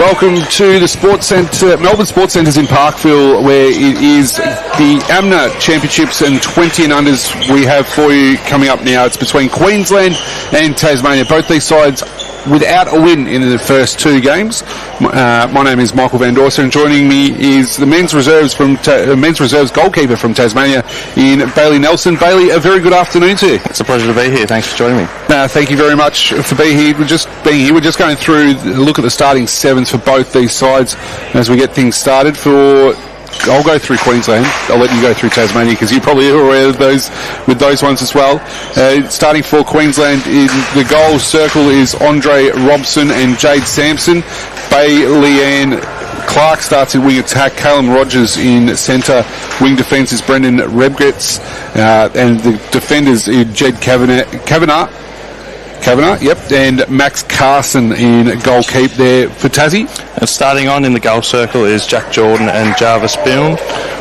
Welcome to the Sports Centre, Melbourne Sports Centres in Parkville, where it is the AMNA Championships and 20 and unders we have for you coming up now. It's between Queensland and Tasmania. Both these sides without a win in the first two games. My name is Michael Van Dorsen, and joining me is the men's reserves goalkeeper from Tasmania in Bailey Nelson. Bailey, a very good afternoon to you. It's a pleasure to be here. Thanks for joining me. Thank you very much for being here. We're just going through a look at the starting sevens for both these sides as we get things started. I'll go through Queensland. I'll let you go through Tasmania because you're probably aware of those ones as well. Starting for Queensland in the goal circle is Andre Robson and Jade Sampson. Leanne Clark starts in wing attack. Callum Rogers in centre. Wing defence is Brendan Rebgetz. And the defenders is Jed Kavanagh, yep, and Max Carson in goalkeep there for Tassie. And starting on in the goal circle is Jack Jordan and Jarvis Boone.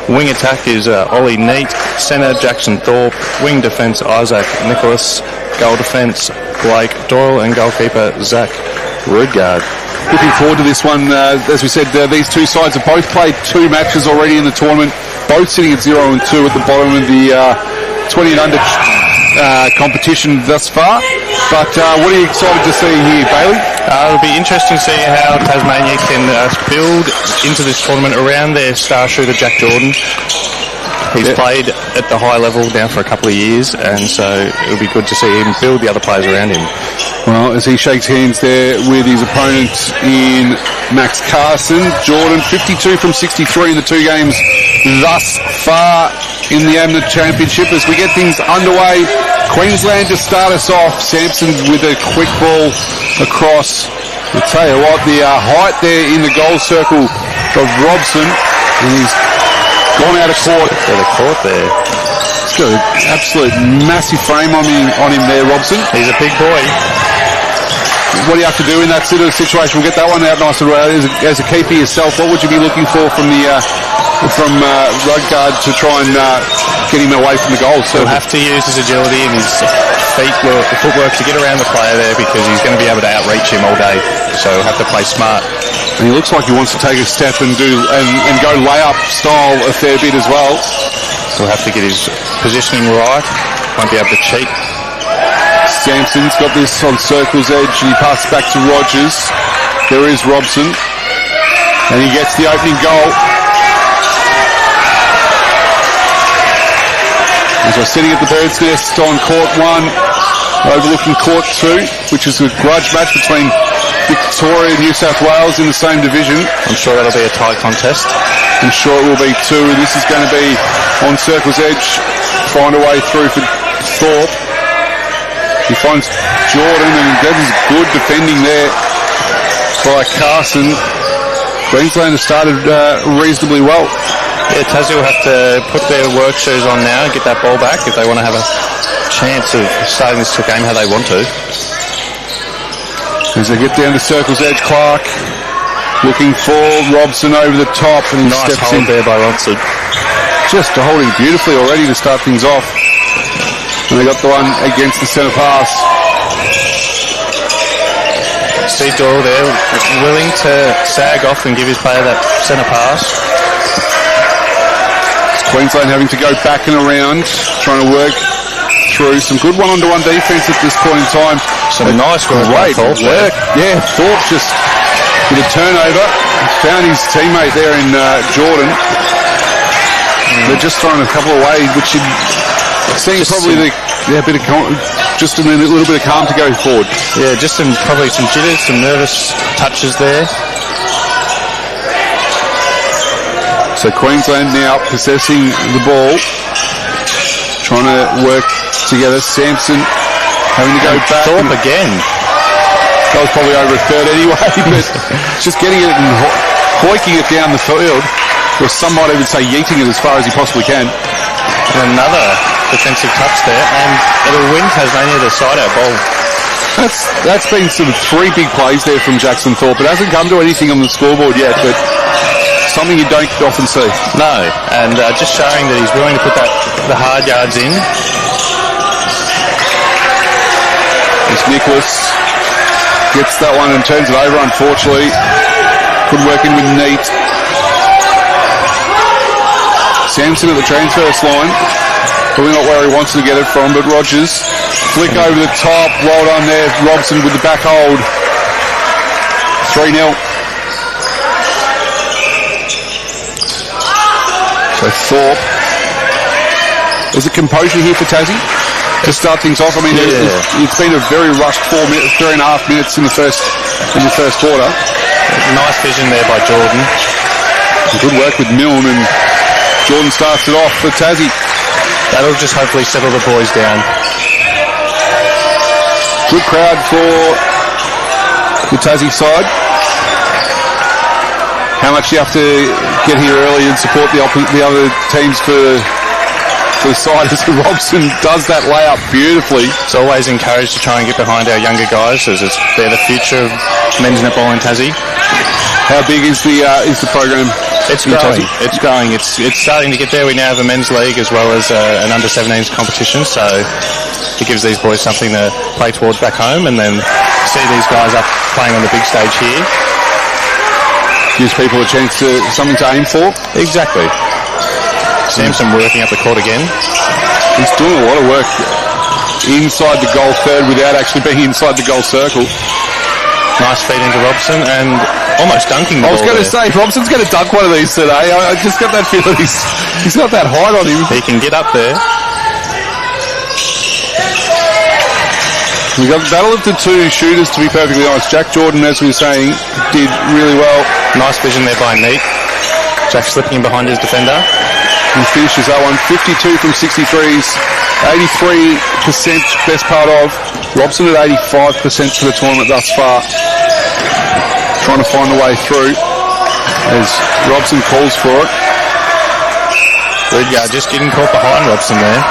Wing attack is Ollie Neat. Centre Jackson Thorpe. Wing defence Isaac Nicholas. Goal defence Blake Doyle, and goalkeeper Zach Rudgard. Looking forward to this one. As we said, these two sides have both played two matches already in the tournament, both sitting at 0-2 at the bottom of the 20 and under competition thus far. But what are you excited to see here, Bailey? It'll be interesting to see how Tasmania can build into this tournament around their star shooter Jack Jordan. He's played at the high level now for a couple of years, and so it'll be good to see him build the other players around him. Well, as he shakes hands there with his opponent in Max Carson, Jordan 52 from 63 in the two games thus far in the AMNA Championship. As we get things underway, Queensland to start us off. Sampson with a quick ball across. I'll tell you what, the height there in the goal circle of Robson, and he's gone out of court. There. He's got an absolute massive frame on him there, Robson. He's a big boy. What do you have to do in that sort of situation? We'll get that one out nice and well. As a keeper yourself, what would you be looking for from Rudgard to try and get him away from the goal? So he'll have to use his agility and his footwork to get around the player there, because he's going to be able to outreach him all day. So he'll have to play smart. And he looks like he wants to take a step and go layup style a fair bit as well. He'll have to get his positioning right. Won't be able to cheat. Sampson's got this on circle's edge, and he passes back to Rogers. There is Robson, and he gets the opening goal. As we're sitting at the Bird's Nest on court 1, overlooking court 2, which is a grudge match between Victoria and New South Wales in the same division. I'm sure that'll be a tight contest. I'm sure it will be too. This is going to be on circle's edge, find a way through for Thorpe. He finds Jordan, and that is good defending there by Carson. Queensland has started reasonably well. Yeah, Tassie will have to put their work shoes on now and get that ball back if they want to have a chance of starting this game how they want to. As they get down to circle's edge, Clark looking for Robson over the top, and he nice steps hold in there by Robson. Just holding beautifully already to start things off. And they got the one against the centre pass. Steve Doyle there, willing to sag off and give his player that centre pass. It's Queensland having to go back and around, trying to work through some good one-on-one defence at this point in time. Some nice work. Great work. Yeah, Thorpe just with a turnover found his teammate there in Jordan. They're just throwing a couple away, which should seem probably a little bit of calm to go forward. Yeah, just probably some jitters, some nervous touches there. So Queensland now possessing the ball, trying to work together. Sampson having to go back. Thorpe again. That was probably over a third anyway, but just getting it and hoiking it down the field, or some might even say yeeting it as far as he possibly can. And another defensive touch there, and it'll win Tasmania the side-out ball. That's been sort of three big plays there from Jackson Thorpe. It hasn't come to anything on the scoreboard yet, but something you don't often see. No, and just showing that he's willing to put the hard yards in. As Nicholas gets that one and turns it over, unfortunately. Good work in with Neat. Sampson at the transverse line. Probably not where he wants to get it from, but Rogers. Flick over the top. Well done there. Robson with the back hold. 3-0. So Thorpe. Is it composure here for Tassie to start things off? I mean, it's been a very rushed 3.5 minutes in the first quarter. Nice vision there by Jordan. Good work with Milne, and Jordan starts it off for Tassie. That'll just hopefully settle the boys down. Good crowd for the Tassie side. How much do you have to get here early and support the other teams for the side as Robson does that layup beautifully? It's always encouraged to try and get behind our younger guys, as they're the future of men's netball in Tassie. How big is the program? It's growing. It's growing. It's starting to get there. We now have a men's league as well as an under-17s competition, so it gives these boys something to play towards back home, and then see these guys up playing on the big stage here. Gives people a chance to something to aim for. Exactly. Sampson working up the court again. He's doing a lot of work inside the goal third without actually being inside the goal circle. Nice feed into Robson and almost dunking the ball. I was going to say, Robson's going to dunk one of these today. I just got that feeling he's got that height on him. He can get up there. We got the battle of the two shooters, to be perfectly honest. Jack Jordan, as we were saying, did really well. Nice vision there by Neat. Jack slipping in behind his defender. He finishes that one. 52 from 63s. 83% best part of. Robson at 85% for the tournament thus far. Trying to find a way through as Robson calls for it. Rudyard just getting caught behind Robson there.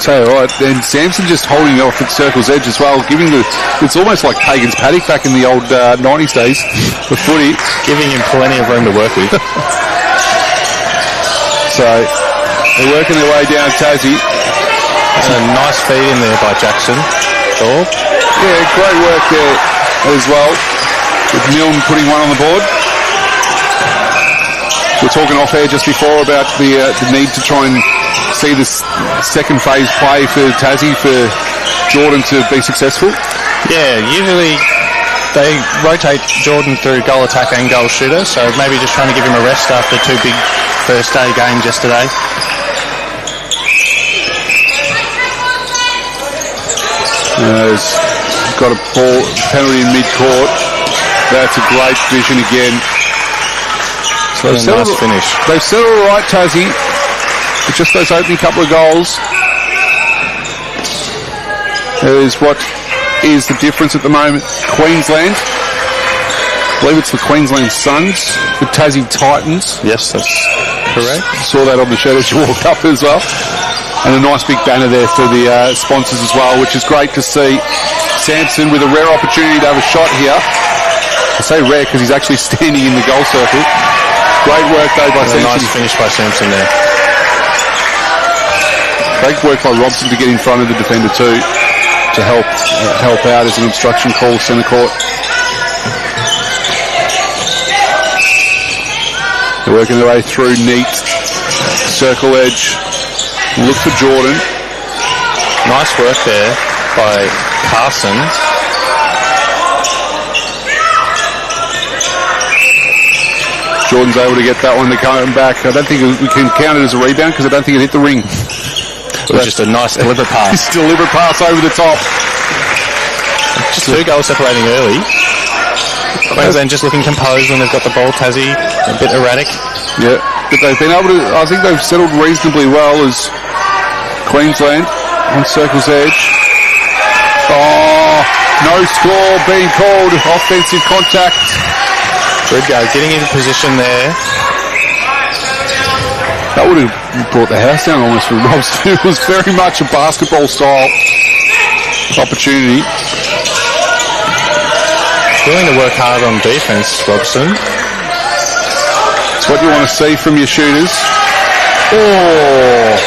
So, right, then Sampson just holding off at circle's edge as well, it's almost like Hagen's paddock back in the old 90s days, the footy. Giving him plenty of room to work with. So, they're working their way down Tassie. And a nice feed in there by Jackson. Thorpe. Yeah, great work there as well, with Milne putting one on the board. We're talking off air just before about the need to try and see this second phase play for Tassie for Jordan to be successful. Yeah, usually they rotate Jordan through goal attack and goal shooter, so maybe just trying to give him a rest after two big first day games yesterday. He's got a ball penalty in mid-court. That's a great vision again. So nice finish. They've settled all right, Tassie. But just those opening couple of goals is what is the difference at the moment. Queensland. I believe it's the Queensland Suns, the Tassie Titans. Yes, that's correct. Saw that on the shirt as you walked up as well. And a nice big banner there for the sponsors as well, which is great to see. Sampson with a rare opportunity to have a shot here. I say rare because he's actually standing in the goal circle. Great work though by Sampson. Nice finish by Sampson there. Great work by Robson to get in front of the defender too, to help out as an obstruction call centre court. They're working their way through Neat. Circle edge. Look for Jordan. Nice work there by Carson. Jordan's able to get that one to come back. I don't think we can count it as a rebound because I don't think it hit the ring. It was just a nice deliberate pass. Just deliberate pass over the top. Just two goals separating early. Queensland just looking composed when they've got the ball. Tassie a bit erratic. Yeah, but they've been able to, I think they've settled reasonably well as Queensland on circle's edge. Oh, no score being called. Offensive contact. Good go, getting into position there. That would have brought the house down almost for Robson. It was very much a basketball style opportunity. Willing to work hard on defense, Robson. It's what you want to see from your shooters. Oh,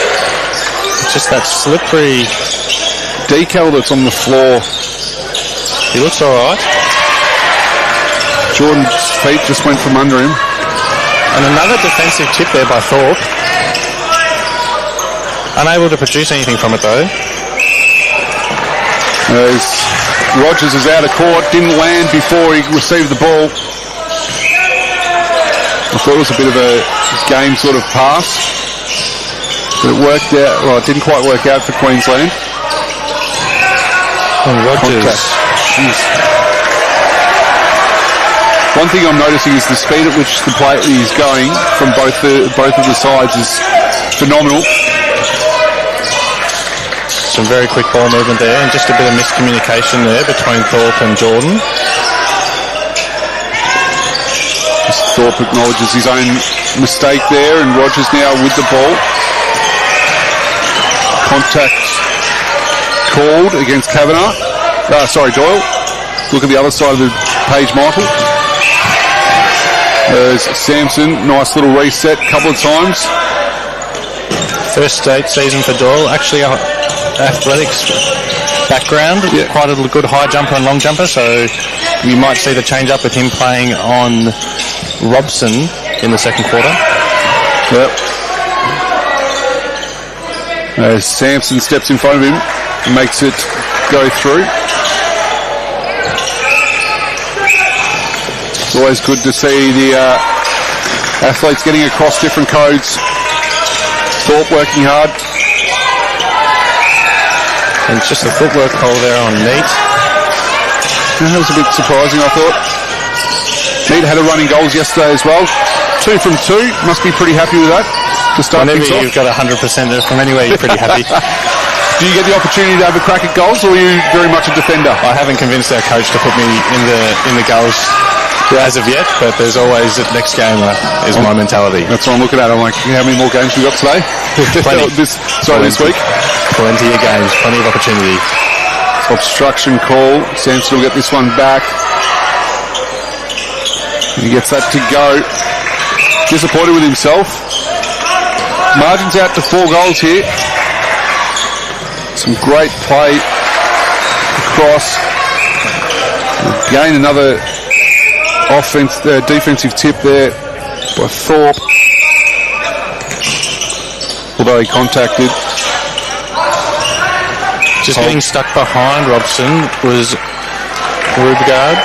just that slippery decal that's on the floor. He looks all right. Jordan's feet just went from under him. And another defensive tip there by Thorpe. Unable to produce anything from it though. As Rogers is out of court, didn't land before he received the ball. I thought it was a bit of a game sort of pass. But it worked out, well, it didn't quite work out for Queensland. And Rogers. One thing I'm noticing is the speed at which the play is going from both of the sides is phenomenal. Some very quick ball movement there, and just a bit of miscommunication there between Thorpe and Jordan. As Thorpe acknowledges his own mistake there, and Rogers now with the ball. Contact called against Kavanagh. Doyle. Look at the other side of the page, Michael. There's Sampson, nice little reset a couple of times. First state season for Doyle, actually athletics background, quite a good high jumper and long jumper, so you might see the change up with him playing on Robson in the second quarter. Yep. As Sampson steps in front of him, makes it go through. It's always good to see the athletes getting across different codes. Thorpe working hard. And it's just a footwork call there on Neat. That was a bit surprising, I thought. Neat had a running goals yesterday as well. 2 from 2. Must be pretty happy with that to start Whenever things off. you've got 100% from anywhere, you're pretty happy. Do you get the opportunity to have a crack at goals, or are you very much a defender? I haven't convinced our coach to put me in the goals as of yet, but there's always the next game is my mentality. That's what I'm looking at. I'm like, how many more games we got today? Plenty. this week. Plenty of games, plenty of opportunity. Obstruction call. Sampson will get this one back. He gets that to go. Disappointed with himself. Margin's out to 4 goals here. Some great play across. Again, another defensive tip there by Thorpe. Although he contacted. Just getting stuck behind Robson was Rubegard.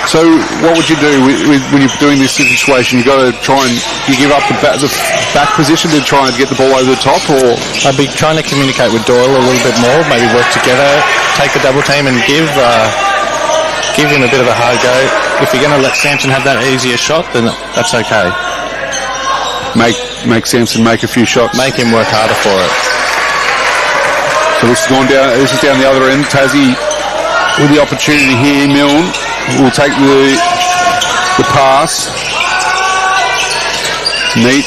So what would you do when you're doing this situation? You've got to try and you give up the back position to try and get the ball over the top, or? I'd be trying to communicate with Doyle a little bit more, maybe work together, take the double team and give him a bit of a hard go. If you're going to let Sampson have that easier shot, then that's okay. Make Sampson make a few shots. Make him work harder for it. So this is down the other end. Tassie with the opportunity here. Milne will take the pass. Neat.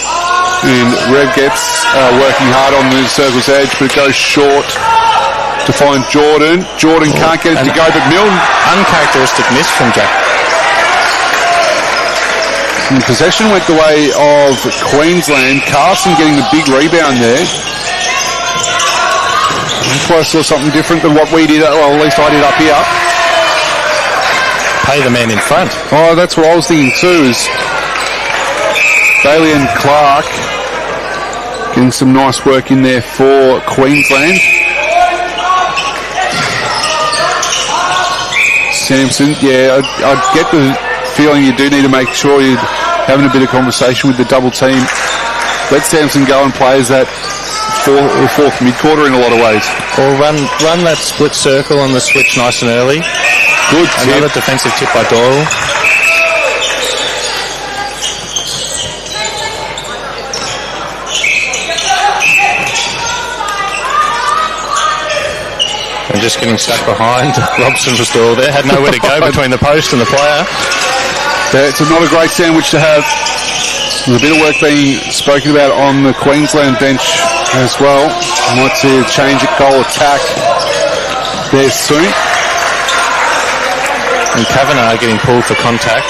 And Rev gets working hard on the circle's edge, but it goes short to find Jordan. Jordan can't get it to go, but Milne. Uncharacteristic miss from Jack. And possession went the way of Queensland. Carson getting the big rebound there. I saw something different than what we did, well, at least I did up here. Pay the man in front. Oh, that's what I was thinking too, is Bailey and Clark getting some nice work in there for Queensland. Sampson, yeah, I'd get the feeling you do need to make sure you're having a bit of conversation with the double team. Let Sampson go and play as that fourth mid-quarter in a lot of ways. Or run that split circle on the switch nice and early. Good tip. Another defensive tip by Doyle. And just getting stuck behind. Robson was still there. Had nowhere to go between the post and the player. Yeah, it's not a great sandwich to have. There's a bit of work being spoken about on the Queensland bench as well. Might see a change at goal attack there soon. And Kavanagh getting pulled for contact.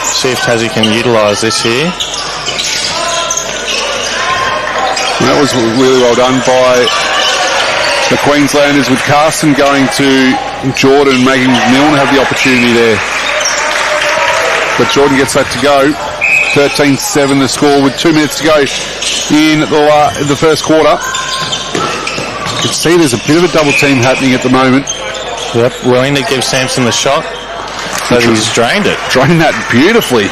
See if Tassie can utilise this here. And that was really well done by the Queenslanders, with Carson going to Jordan, making Milne have the opportunity there. but Jordan gets that to go. 13-7 the score with 2 minutes to go in the first quarter. You can see there's a bit of a double team happening at the moment. Yep, willing to give Sampson the shot, but he's drained it. Drained that beautifully.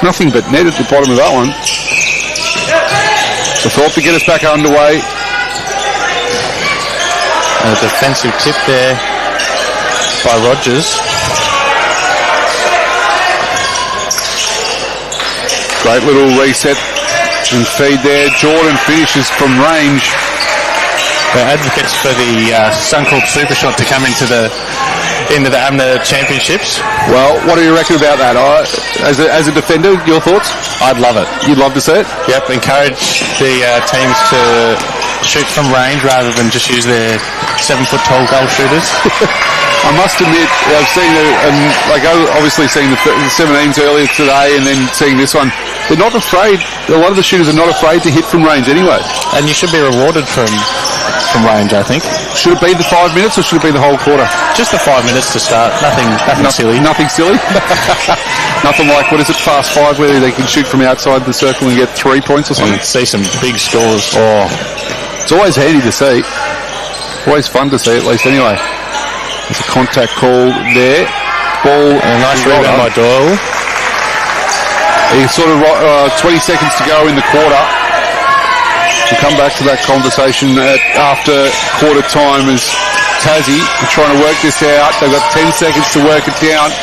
Nothing but net at the bottom of that one. So Thorpe to get us back underway. A defensive tip there by Rogers. Great little reset and feed there. Jordan finishes from range. The advocates for the Suncorp Super Shot to come into the AMNA Championships. Well, what do you reckon about that? As a defender, your thoughts? I'd love it. You'd love to see it? Yep, encourage the teams to shoot from range rather than just use their 7-foot-tall goal shooters. I must admit, I've seen obviously seeing the 17s earlier today and then seeing this one. They're not afraid. A lot of the shooters are not afraid to hit from range anyway. And you should be rewarded from range, I think. Should it be the 5 minutes or should it be the whole quarter? Just the 5 minutes to start. Nothing silly. Nothing silly? Nothing like, what is it, fast 5 where they can shoot from outside the circle and get 3 points or something? And see some big scores. Oh, it's always handy to see. Always fun to see, at least anyway. There's a contact call there. Ball. And a nice rebound by Doyle. He's sort of 20 seconds to go in the quarter. We'll come back to that conversation after quarter time as Tassie are trying to work this out. They've got 10 seconds to work it down.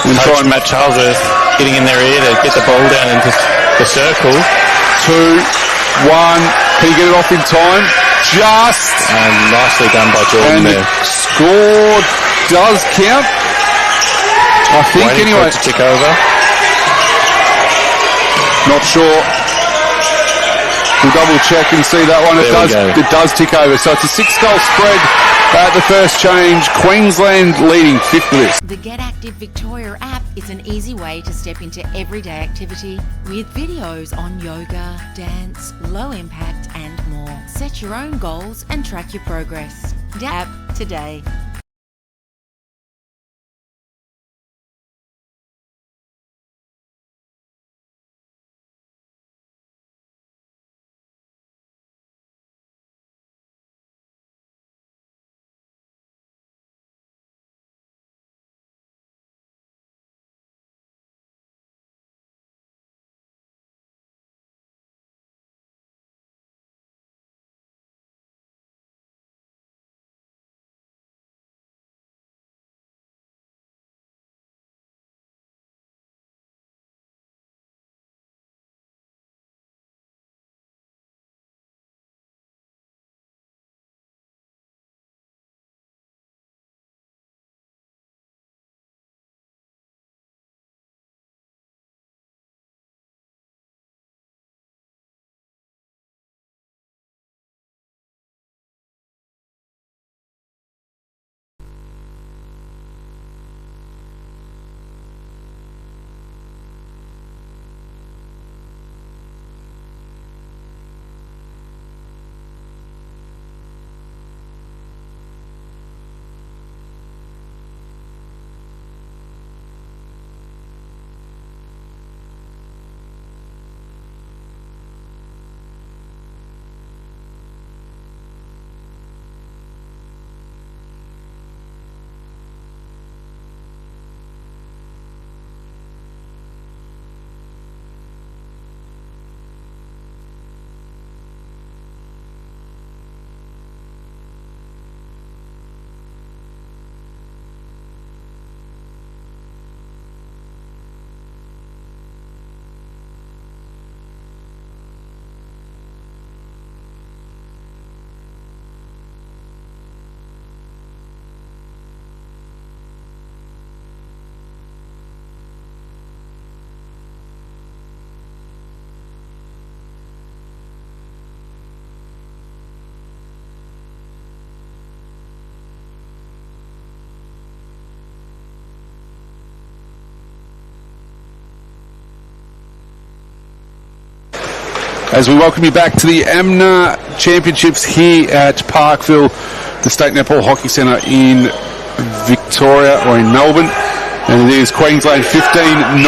And Coach Matt Charlesworth getting in their ear to get the ball down into the circle. 2, 1. Can you get it off in time? Just. And nicely done by Jordan there. Score does count. I think Waiting anyway. For it to tick over. Not sure. We'll double check and see that one. It does tick over. So it's a 6-goal spread at the first change. Queensland leading 5th for this. The Get Active Victoria app is an easy way to step into everyday activity with videos on yoga, dance, low impact and more. Set your own goals and track your progress. The app today. As we welcome you back to the AMNA Championships here at Parkville, the State Netball Hockey Centre in Victoria, or in Melbourne. And it is Queensland 15-9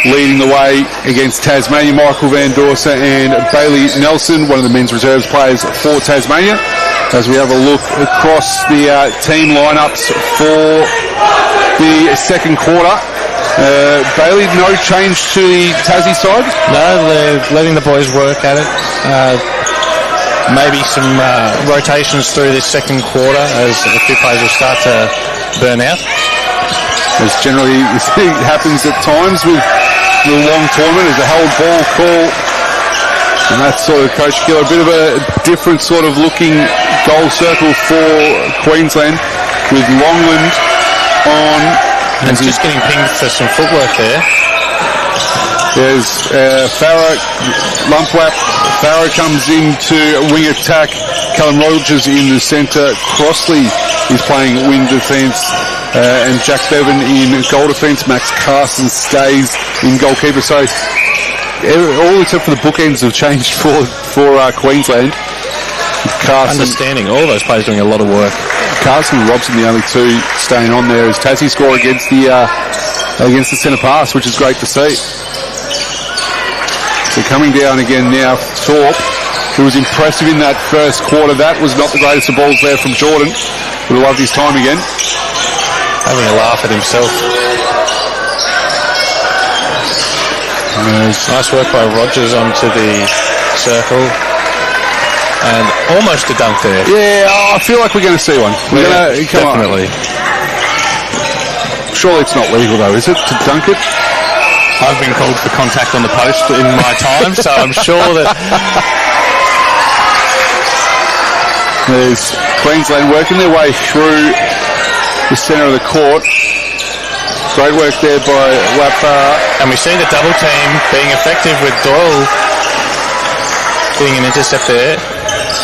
leading the way against Tasmania. Michael Van Dorsa and Bailey Nelson, one of the men's reserves players for Tasmania. As we have a look across the team lineups for the second quarter. Bailey, no change to the Tassie side? No, they're letting the boys work at it. Maybe some rotations through this second quarter as a few players will start to burn out. As generally happens at times with the long tournament, as a held ball call. And that's sort of Coach Killer, a bit of a different sort of looking goal circle for Queensland with Longland on. And just getting pinged for some footwork there. There's Farah, Lumpwap. Farah comes into wing attack. Callum Rogers in the centre. Crossley is playing wing defence. And Jack Bevan in goal defence. Max Carson stays in goalkeeper. So all except for the bookends have changed for Queensland. Carson, understanding all those players doing a lot of work. Carson and Robson, the only two staying on there, as Tassie score against the centre pass, which is great to see. So coming down again now, Thorpe, who was impressive in that first quarter. That was not the greatest of balls there from Jordan. Would have loved his time again. Having a laugh at himself. Nice work by Rogers onto the circle. And almost a dunk there. Yeah, I feel like we're going to see one. Definitely. Surely it's not legal though, is it, to dunk it? I've been called for contact on the post in my time, so I'm sure that... There's Queensland working their way through the centre of the court. Great work there by Wapara. And we see the double team being effective with Doyle getting an intercept there.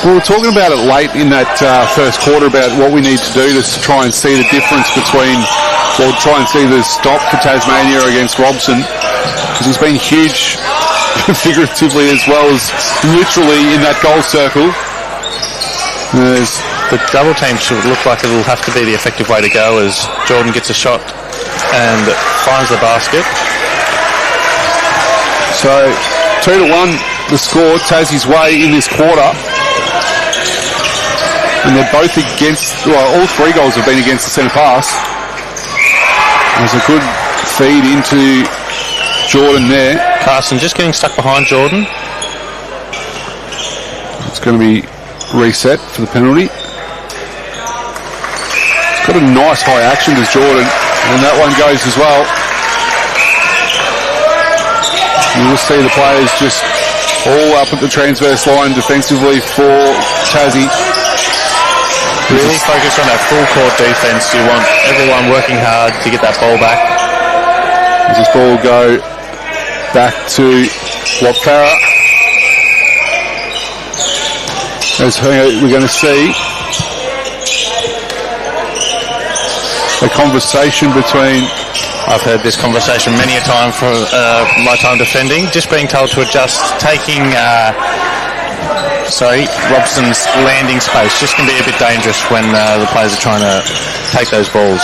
We were talking about it late in that first quarter about what we need to do to try and see the difference between, well, try and see the stop for Tasmania against Robson, because he's been huge figuratively as well as literally in that goal circle. The double team should look like it'll have to be the effective way to go as Jordan gets a shot and finds the basket. So 2-1 the score, Tassie's way in this quarter. And they're both against, well, all three goals have been against the centre pass. There's a good feed into Jordan there. Carson just getting stuck behind Jordan. It's going to be reset for the penalty. It's got a nice high action to Jordan, and that one goes as well. You'll see the players just all up at the transverse line defensively for Tassie. Really focus on that full court defence. You want everyone working hard to get that ball back. Does this ball go back to Wapara? As we're going to see a conversation between... I've heard this conversation many a time from my time defending. Just being told to adjust, taking... Robson's landing space just can be a bit dangerous when the players are trying to take those balls.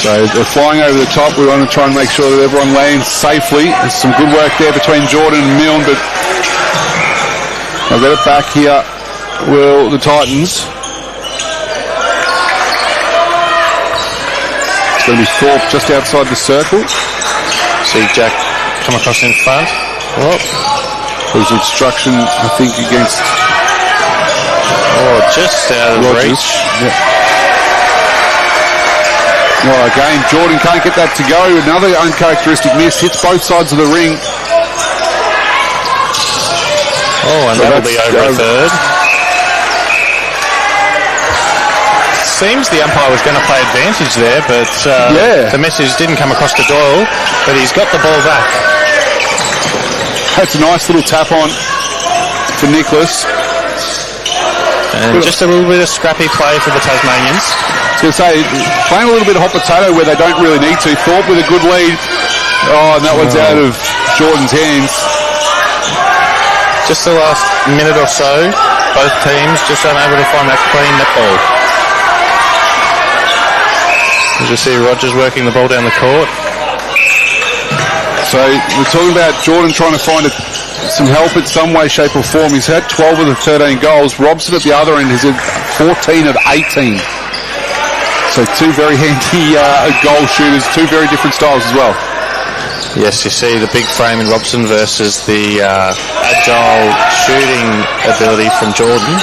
So they're flying over the top. We want to try and make sure that everyone lands safely. There's some good work there between Jordan and Milne, but I'll get it back here. Will the Titans? It's going to be Thorpe just outside the circle. See Jack come across in front. Oh. There's instruction, I think, against... Oh, just out of Rogers. reach. Yeah. Well, again, Jordan can't get that to go. Another uncharacteristic miss. Hits both sides of the ring. Oh, and that'll be over a third. Seems the umpire was going to play advantage there, but the message didn't come across to Doyle, but he's got the ball back. That's a nice little tap on for Nicholas. And just a little bit of scrappy play for the Tasmanians. I was going to say, playing a little bit of hot potato where they don't really need to. Thorpe with a good lead. Oh, and that one's out of Jordan's hands. Just the last minute or so, both teams just unable to find that clean netball. As you see Rogers working the ball down the court. So we're talking about Jordan trying to find some help in some way, shape or form. He's had 12 of the 13 goals. Robson at the other end has had 14 of 18. So two very handy goal shooters, two very different styles as well. Yes, you see the big frame in Robson versus the agile shooting ability from Jordan.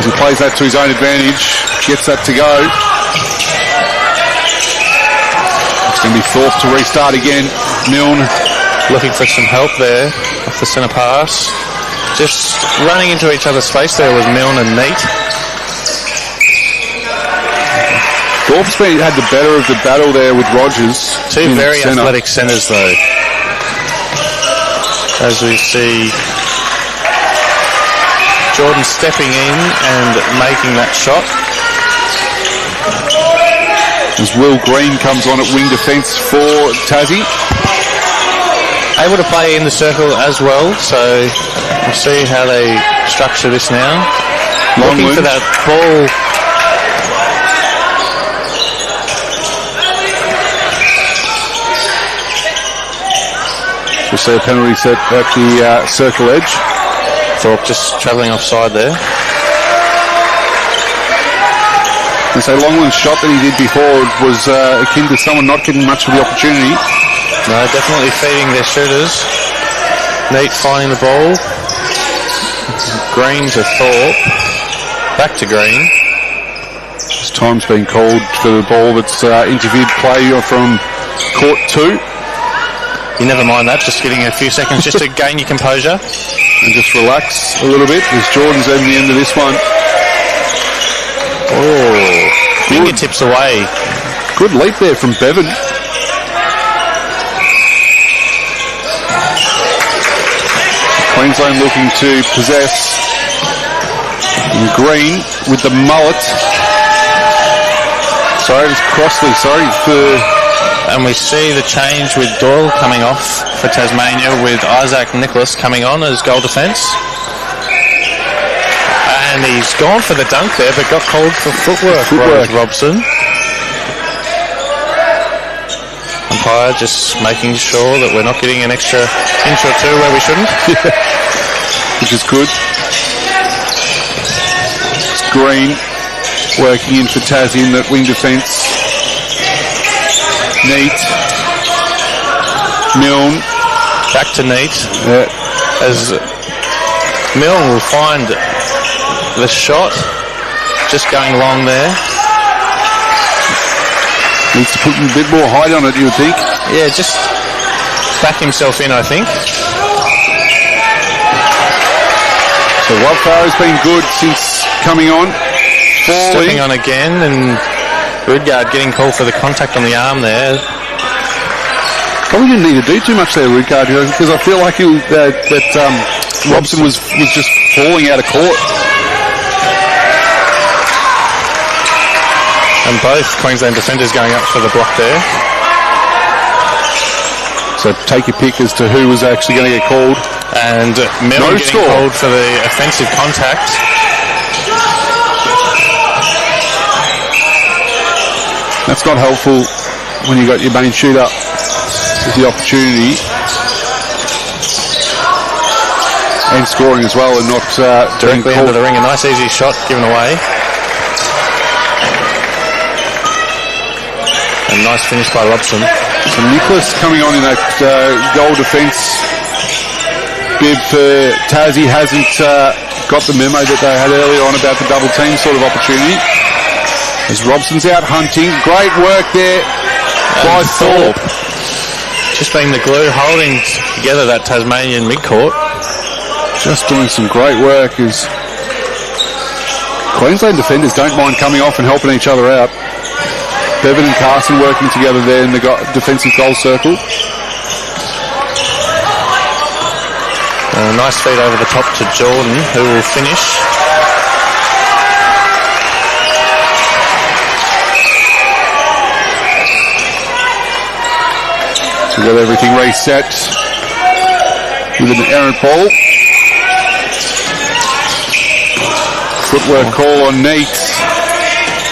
As he plays that to his own advantage, gets that to go. It's going to be Thorpe to restart again. Milne looking for some help there off the centre pass. Just running into each other's face there was Milne and Neat. Thorpe's had the better of the battle there with Rogers. Two very athletic centres though. As we see Jordan stepping in and making that shot. As Will Green comes on at wing defence for Tassie. Able to play in the circle as well, so we'll see how they structure this now. Looking for that ball. We'll see a penalty set at the circle edge. Thorpe just travelling offside there. And so Longland's shot that he did before was akin to someone not getting much of the opportunity. No, definitely feeding their shooters. Neat finding the ball. Green to Thorpe. Back to Green. This time's been called for the ball that's interviewed play from court 2. You never mind that, just getting a few seconds just to gain your composure. And just relax a little bit as Jordan's over the end of this one. Oh, fingertips away. Good leap there from Bevan. Queensland looking to possess. And Green with the mullet. Sorry, it's Crossley. Sorry for... And we see the change with Doyle coming off for Tasmania with Isaac Nicholas coming on as goal defence. And he's gone for the dunk there, but got called for footwork. Robson. Umpire just making sure that we're not getting an extra inch or two where we shouldn't. Which is good. It's Green working in for Tassie in that wing defence. Neat. Milne. Back to Neat. As Milne will find the shot. Just going long there. Needs to put a bit more height on it, you would think. Yeah, just back himself in, I think. So Wildflower's been good since coming on. Stepping on again, and Rudgard getting called for the contact on the arm there. Probably didn't need to do too much there, Rudgard, because I feel like Robson was just falling out of court. And both Queensland defenders going up for the block there. So take your pick as to who was actually going to get called. And Milne getting called for the offensive contact. That's not helpful when you got your main shooter with the opportunity. And scoring as well, and not directly into the ring. A nice easy shot given away. And nice finish by Robson. So Nicholas coming on in that goal defence. Bib for Tassie hasn't got the memo that they had earlier on about the double team sort of opportunity. As Robson's out hunting. Great work there by Thorpe. Just being the glue holding together that Tasmanian midcourt. Just doing some great work as Queensland defenders don't mind coming off and helping each other out. Bevan and Carson working together there in the defensive goal circle. A nice feed over the top to Jordan, who will finish. So we've got everything reset with an errant ball. Footwork call on Neat.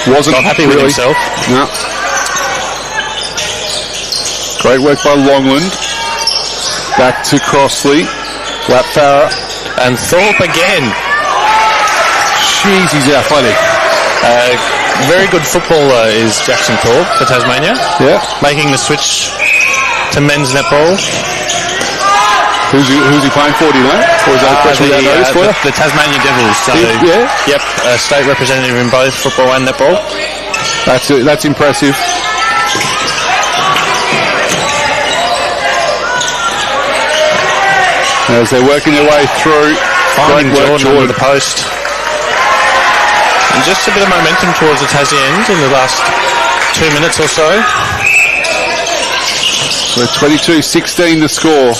Wasn't not happy with really. himself. No. Great work by Longland. Back to Crossley. Lap Farah. And Thorpe again. Jeez, he's athletic. Very good footballer is Jackson Thorpe for Tasmania. Yeah. Making the switch to men's netball. Who's he playing for, do you know? Or is that a question without notice for you? The Tasmania Devils. So, yeah. Yep, a state representative in both football and netball. That's impressive. As they're working their way through, Finding Jordan under the post. And just a bit of momentum towards the Tassie end in the last 2 minutes or so. So 22-16 the score.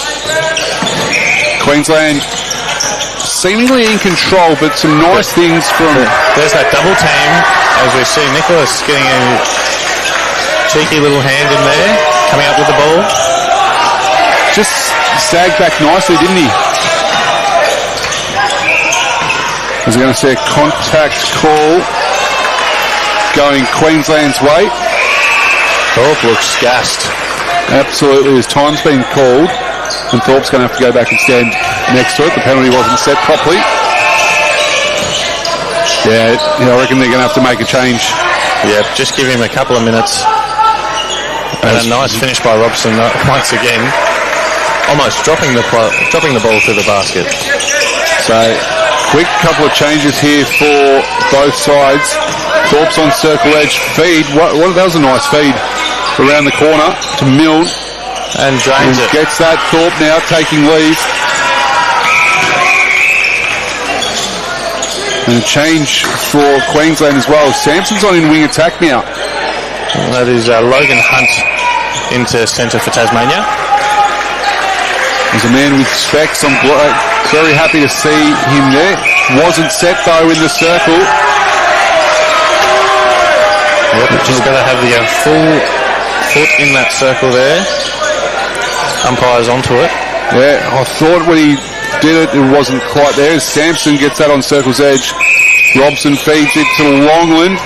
Queensland seemingly in control, but some nice things from... There's that double team, as we see Nicholas getting a cheeky little hand in there, coming up with the ball. Just sagged back nicely, didn't he? Is going to see a contact call going Queensland's way. Thorpe looks gassed. Absolutely, his time's been called, and Thorpe's going to have to go back and stand next to it. The penalty wasn't set properly. Yeah, I reckon they're going to have to make a change. Yeah, just give him a couple of minutes. And a nice finish by Robson once again. Almost dropping the ball through the basket. So, quick couple of changes here for both sides. Thorpe's on circle edge. Feed. That was a nice feed around the corner to Milne. And drains it. Gets that. Thorpe now taking lead. And a change for Queensland as well. Sampson's on in wing attack now. That is Logan Hunt into centre for Tasmania. There's a man with specs. I'm very happy to see him there. Wasn't set though in the circle. Yep, just got to have the full foot in that circle there. Umpires onto it. Yeah, I thought when he did it wasn't quite there. Sampson gets that on circle's edge. Robson feeds it to Longland.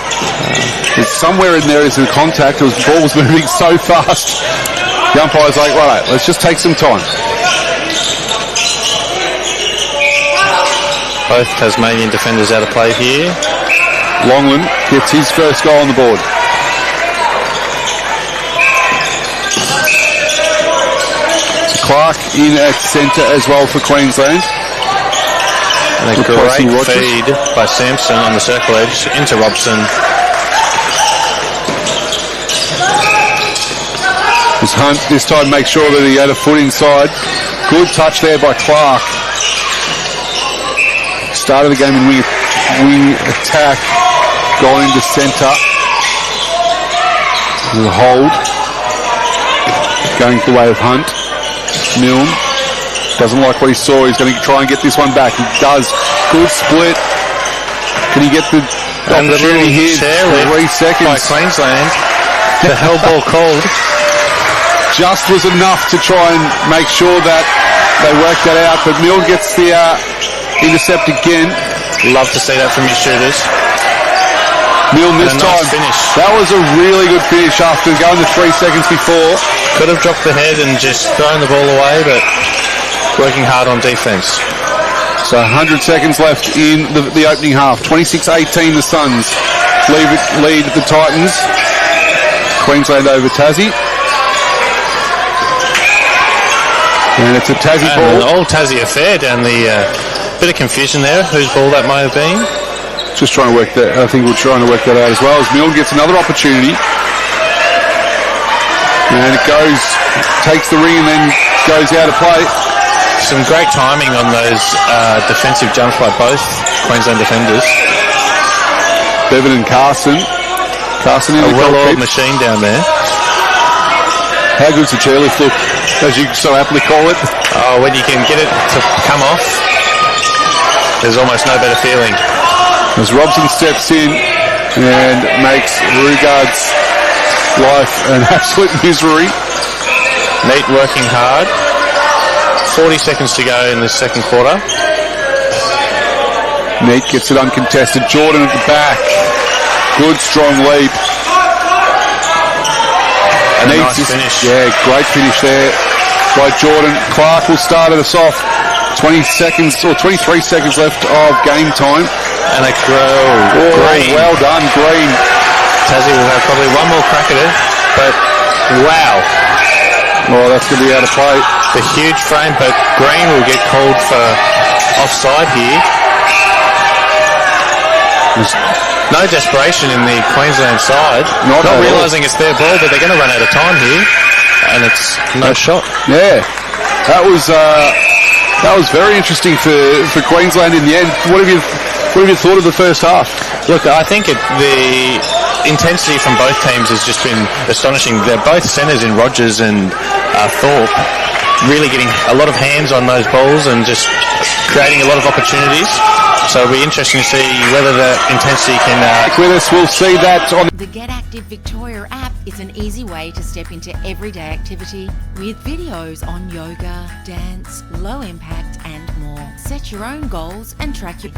Somewhere in there is a contact. The ball was moving so fast. The umpire's like, right, let's just take some time. Both Tasmanian defenders out of play here. Longland gets his first goal on the board. Clark in at centre as well for Queensland. And a great feed by Sampson on the circle edge into Robson. As Hunt this time makes sure that he had a foot inside. Good touch there by Clark. Started the game in wing attack. Going to centre. The hold. Going the way of Hunt. Milne doesn't like what he saw. He's going to try and get this one back. He does. Good split. Can he get the opportunity here? 3 seconds. By Queensland. The hell ball called. Just was enough to try and make sure that they worked that out. But Milne gets the intercept again. Love to see that from your shooters. Milne this time. Nice finish. That was a really good finish after going the 3 seconds before. Could have dropped the head and just thrown the ball away, but working hard on defence. So 100 seconds left in the opening half. 26-18 the Suns lead the Titans. Queensland over Tassie. And it's a Tassie ball. An old Tassie affair down the bit of confusion there. Whose ball that may have been. Just trying to work that. I think we're trying to work that out as well. As Milne gets another opportunity. And it goes, takes the ring and then goes out of play. Some great timing on those defensive jumps by both Queensland defenders. Bevan and Carson. Carson in the well-oiled machine down there. How good's the chairlift look, as you so aptly call it? Oh, when you can get it to come off, there's almost no better feeling. As Robson steps in and makes Rugard's life an absolute misery. Neat working hard. 40 seconds to go in the second quarter. Neat gets it uncontested. Jordan at the back. Good, strong leap. And a nice finish. Yeah, great finish there by Jordan. Clark will start us off. 20 seconds or 23 seconds left of game time. And a Green. Well done, Green. Tassie will have probably one more crack at it, but wow. Oh, that's going to be out of play. The huge frame, but Green will get called for offside here. No desperation in the Queensland side. Not realising it's their ball, but they're going to run out of time here, and it's no shot. Yeah, that was very interesting for Queensland in the end. What have you thought of the first half? Look, I think the intensity from both teams has just been astonishing. They're both centres in Rogers and Thorpe, really getting a lot of hands on those balls and just creating a lot of opportunities. So it'll be interesting to see whether the intensity can... with us, we'll see that on... The Get Active Victoria app is an easy way to step into everyday activity with videos on yoga, dance, low impact and more. Set your own goals and track your...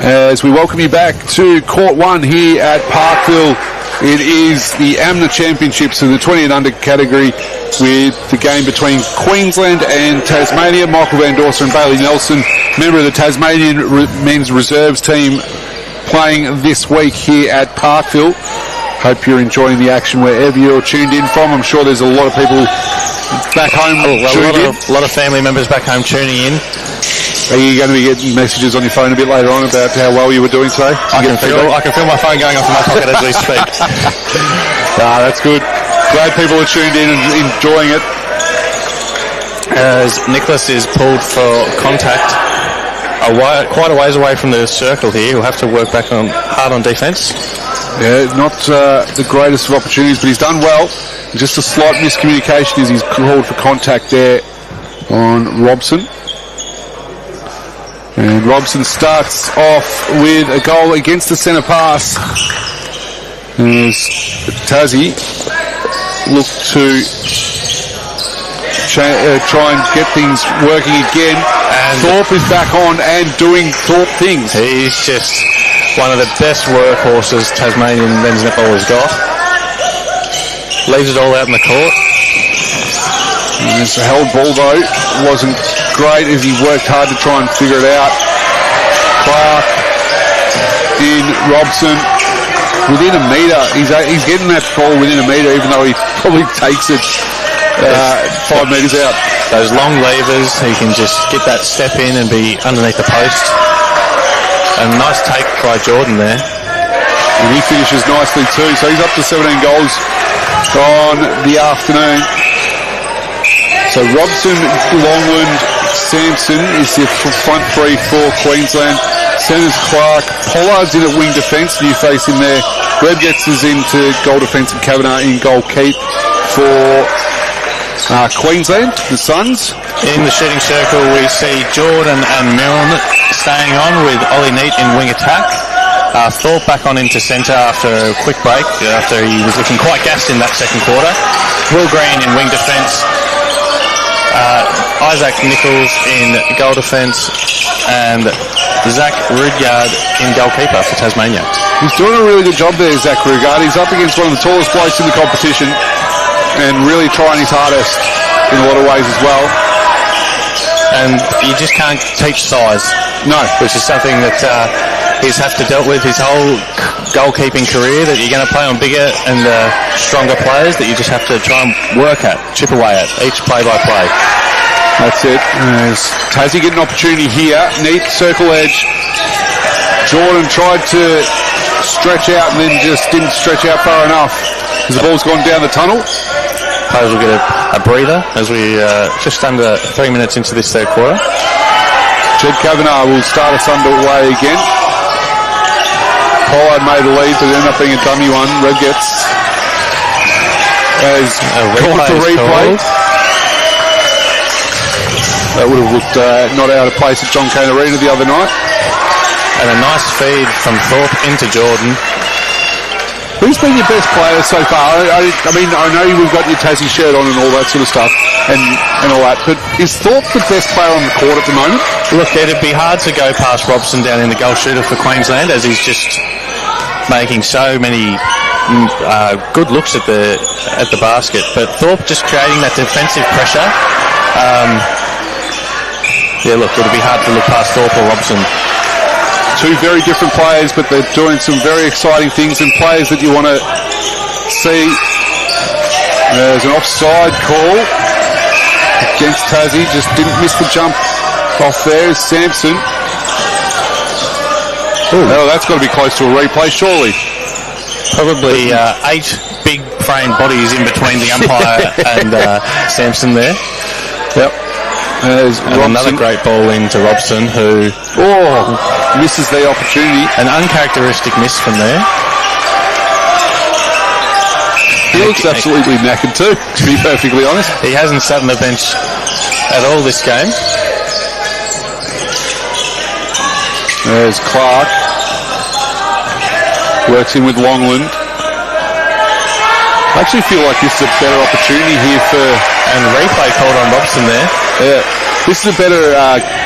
As we welcome you back to Court 1 here at Parkville. It is the AMNA Championships in the 20 and under category with the game between Queensland and Tasmania. Michael Van Dorsen and Bailey Nelson, member of the Tasmanian men's reserves team, playing this week here at Parkville. Hope you're enjoying the action wherever you're tuned in from. I'm sure there's a lot of people back home. A lot of family members back home tuning in. Are you going to be getting messages on your phone a bit later on about how well you were doing today? I can feel my phone going off in my pocket as we speak. That's good. Glad people are tuned in and enjoying it. As Nicholas is pulled for contact quite a ways away from the circle here. He'll have to work back hard on defence. Yeah, not the greatest of opportunities, but he's done well. Just a slight miscommunication as he's called for contact there on Robson. And Robson starts off with a goal against the centre pass. As Tassie look to try and get things working again. And Thorpe is back on and doing Thorpe things. He's just one of the best workhorses Tasmanian men's netball has got. Leaves it all out in the court. His held ball though wasn't great as he worked hard to try and figure it out. Clark in Robson within a metre. He's getting that ball within a metre, even though he probably takes it 5 metres out. Those long levers, he can just get that step in and be underneath the post. A nice take by Jordan there. And he finishes nicely too, so he's up to 17 goals on the afternoon. So Robson, Longland, Sampson is the front three for Queensland. Centres Clark, Pollard's in at wing defence, new face in there. Redgets is into goal defence and Kavanagh in goal keep for Queensland, the Suns. In the shooting circle we see Jordan and Milne staying on with Ollie Neat in wing attack. Thorpe back on into centre after a quick break, after he was looking quite gassed in that second quarter. Will Green in wing defence. Isaac Nichols in goal defence and Zach Rudyard in goalkeeper for Tasmania. He's doing a really good job there, Zach Rudyard. He's up against one of the tallest blokes in the competition and really trying his hardest in a lot of ways as well. And you just can't teach size. No. Which is something that he's had to deal with his whole goalkeeping career, that you're going to play on bigger and stronger players that you just have to try and work at, chip away at, each play-by-play. That's it. As Tassie get an opportunity here. Neat circle edge. Jordan tried to stretch out and then just didn't stretch out far enough because the ball's gone down the tunnel. Players will get a breather as we just under 3 minutes into this third quarter. Jed Kavanagh will start us underway again. Pollard made a lead, but it ended up being a dummy one. Redgets has gone for replay. That would have looked not out of place at John Cain Arena the other night. And a nice feed from Thorpe into Jordan. Who's been your best player so far? I mean, I know you've got your Tassie shirt on and all that sort of stuff and all that, but is Thorpe the best player on the court at the moment? Look, it'd be hard to go past Robson down in the goal shooter for Queensland, as he's just making so many good looks at the basket. But Thorpe just creating that defensive pressure. Yeah, look, it'll be hard to look past Thorpe or Robson. Two very different players, but they're doing some very exciting things and players that you want to see. There's an offside call against Tassie. Just didn't miss the jump off there. Sampson. Oh, that's got to be close to a replay, surely. Probably 8 big framed bodies in between the umpire and Sampson there. Yep. And another great ball into Robson, who misses the opportunity. An uncharacteristic miss from there. He looks absolutely knackered too, to be perfectly honest. He hasn't sat on the bench at all this game. There's Clark. Works in with Longland. I actually feel like this is a better opportunity here for... And replay called on Robson there. Yeah. This is a better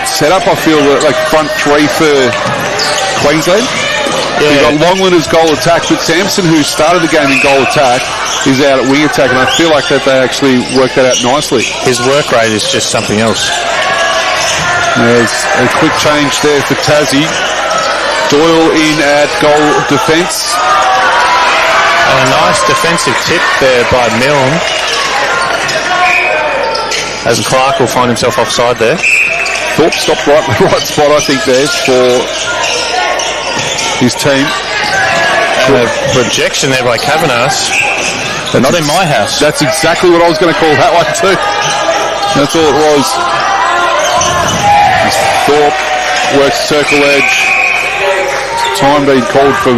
setup, I feel, like front three for Queensland. Yeah. You've got Longland as goal attack, but Sampson, who started the game in goal attack, is out at wing attack, and I feel like that they actually worked that out nicely. His work rate is just something else. There's a quick change there for Tassie. Doyle in at goal defence. And a nice defensive tip there by Milne. As Clark will find himself offside there. Thorpe stopped right in the right spot, I think, there for his team. And a projection there by Kavanagh. But not in my house. That's exactly what I was going to call that one too. That's all it was. Thorpe works circle edge. Time being called for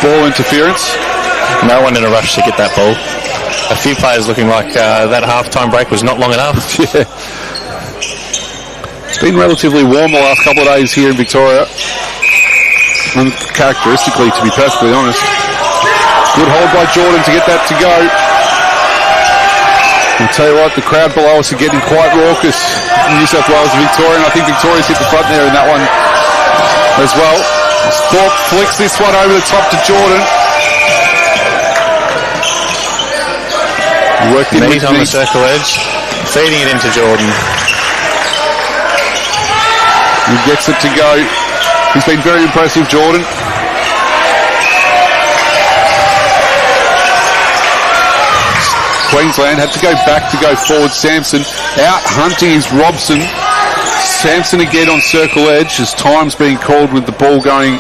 ball interference. No one in a rush to get that ball. A few players looking like that half-time break was not long enough. Yeah. It's been relatively warm the last couple of days here in Victoria. Uncharacteristically, to be perfectly honest. Good hold by Jordan to get that to go. I'll tell you what, the crowd below us are getting quite raucous in New South Wales and Victoria, and I think Victoria's hit the front there in that one as well. Thorpe flicks this one over the top to Jordan. Worked in Meat on the circle edge, feeding it into Jordan. He gets it to go. He's been very impressive, Jordan. Queensland had to go back to go forward. Sampson out hunting is Robson. Sampson again on circle edge as time's being called with the ball going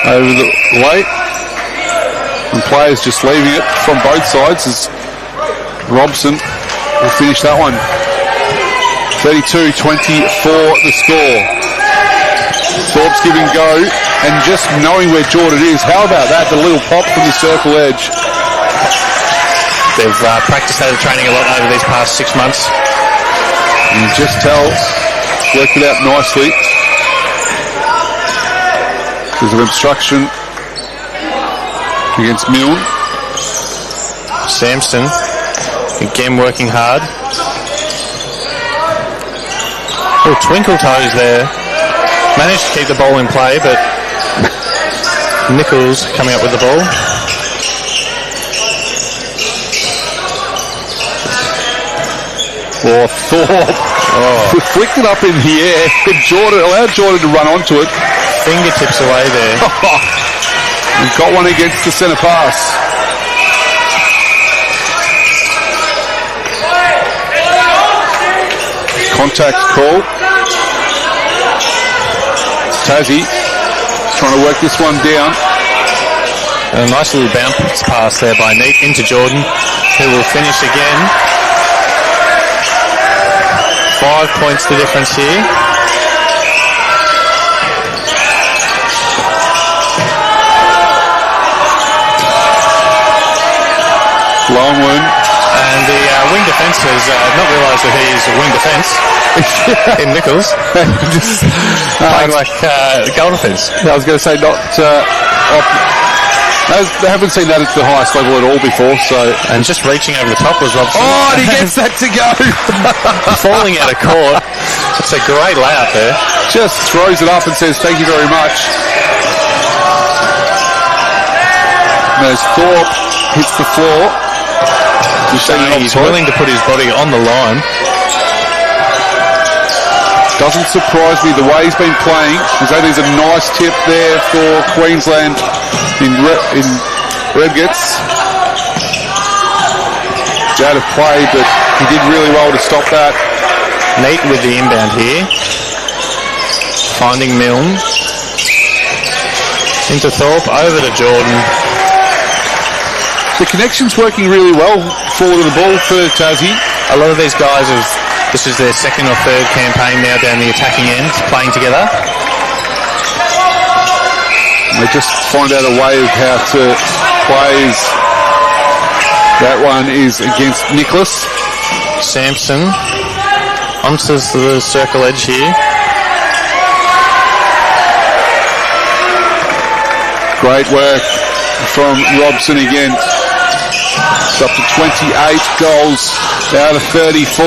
over the way. And players just leaving it from both sides as Robson will finish that one. 32-24 the score. Thorpe's giving go, and just knowing where Jordan is, how about that? The little pop from the circle edge. They've practiced that training a lot over these past 6 months. And you just tell, worked it out nicely. There's an obstruction against Milne. Sampson, again working hard. Oh, twinkle toes there. Managed to keep the ball in play, but Nichols coming up with the ball. Oh, Thorpe flicked it up in the air. Allowed Jordan to run onto it. Fingertips away there. He's got one against the centre pass. Contact call. Tassie trying to work this one down. And a nice little bounce pass there by Neat into Jordan, who will finish again. 5 points the difference here. Longwood. And the wing defence has not realised that he is a wing defence in Nichols. Playing like goal defence. I was going to say not... they haven't seen that at the highest level at all before, so... And just reaching over the top was Robson. Oh, and he gets that to go! Falling out of court. It's a great layout there. Just throws it up and says, thank you very much. And as Thorpe hits the floor... He's willing to put his body on the line. Doesn't surprise me the way he's been playing. There's a nice tip there for Queensland in Redgets. Out of play, but he did really well to stop that. Neat with the inbound here. Finding Milne. Into Thorpe, over to Jordan. The connection's working really well forward of the ball for Tassie. A lot of these guys this is their second or third campaign now down the attacking end, playing together. They just find out a way of how to play. That one is against Nicholas. Sampson onto the circle edge here. Great work from Robson again. It's up to 28 goals out of 34.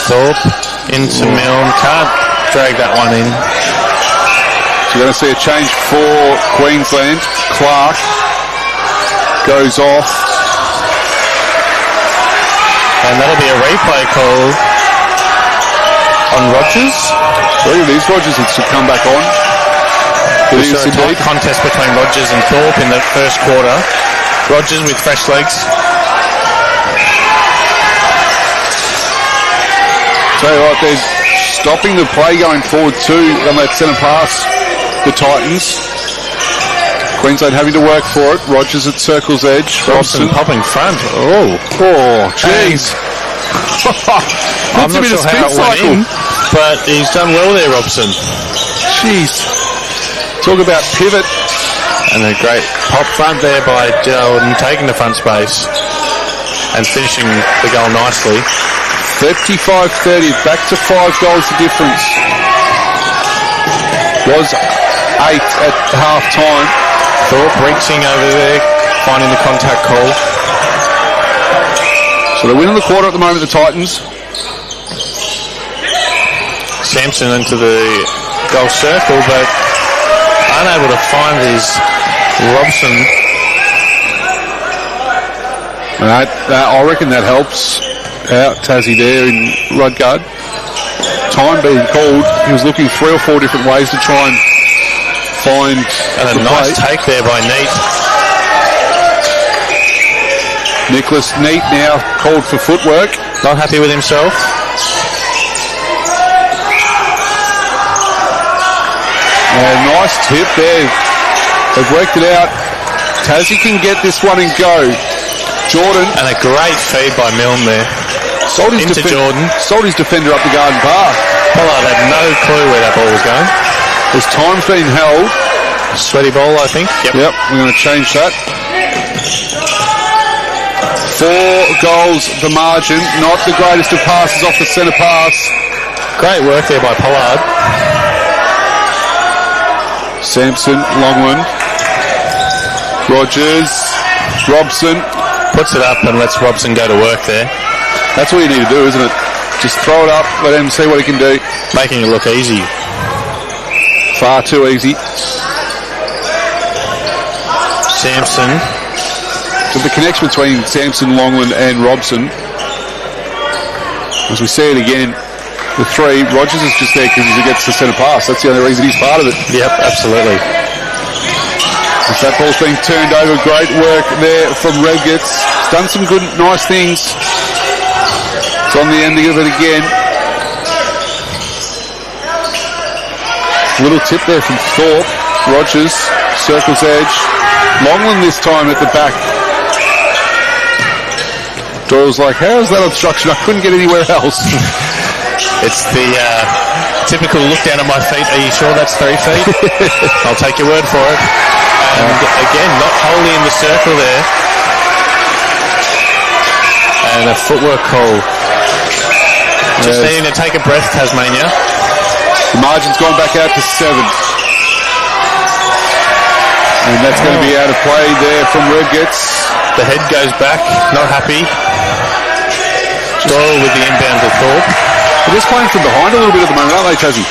Thorpe into Milne. drag that one in. So we're going to see a change for Queensland. Clark goes off. And that'll be a replay call on Rogers. Well, it is Rogers that should come back on. It is a tight indeed. contest between Rogers and Thorpe in the first quarter. Rogers with fresh legs. Tell you what, they're stopping the play going forward too on that centre pass, the Titans. Queensland having to work for it. Rogers at circle's edge. Robson popping front. Oh, jeez. I'm not sure how it went in, but he's done well there, Robson. Jeez. Talk about pivot. And a great pop front there by Jordan, taking the front space and finishing the goal nicely. 35-30, back to 5 goals the difference. Was 8 at half time. Thorpe reaching over there, finding the contact call. So they're winning the quarter at the moment, the Titans. Sampson into the goal circle, but unable to find his Robson. I reckon that helps out Tassie there in Rudgard. Time being called, he was looking 3 or 4 different ways to try and find a nice take there by Neat. Nicholas Neat now called for footwork. Not happy with himself. Nice tip there. They've worked it out. Tassie can get this one and go. Jordan. And a great feed by Milne there. Sold his defender up the garden path. Pollard had no clue where that ball was going. His time's been held. Sweaty ball, I think. Yep, we're going to change that. 4 goals the margin. Not the greatest of passes off the centre pass. Great work there by Pollard. Sampson, Longland. Rogers. Robson. Puts it up and lets Robson go to work there. That's all you need to do, isn't it? Just throw it up, let him see what he can do. Making it look easy. Far too easy. Sampson. So the connection between Sampson, Longland and Robson. As we see it again, the 3, Rogers is just there because he gets the centre pass. That's the only reason he's part of it. Yep, absolutely. As that ball's being turned over, great work there from Redgets. Done some good, nice things. It's on the ending of it again. Little tip there from Thorpe. Rogers, circle's edge. Longland this time at the back. Doyle's like, how's that obstruction? I couldn't get anywhere else. It's the typical look down at my feet. Are you sure that's 3 feet? I'll take your word for it. And again, not wholly in the circle there. And a footwork call. Just needing to take a breath, Tasmania. The margin's gone back out to 7. And that's going to be out of play there from Redgets. The head goes back, not happy. Doyle with the inbound to Thorpe. They're just playing from behind a little bit at the moment, aren't they, Tassie?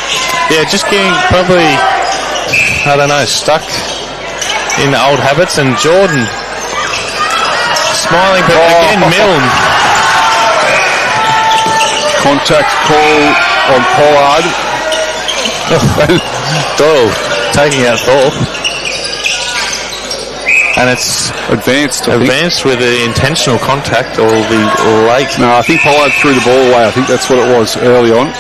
Yeah, just getting probably, I don't know, stuck in the old habits. And Jordan smiling, but again, Milne. Contact call on Pollard. Doyle taking out Thorpe. And it's advanced with the intentional contact or the late. No, I think Pollard threw the ball away. I think that's what it was early on.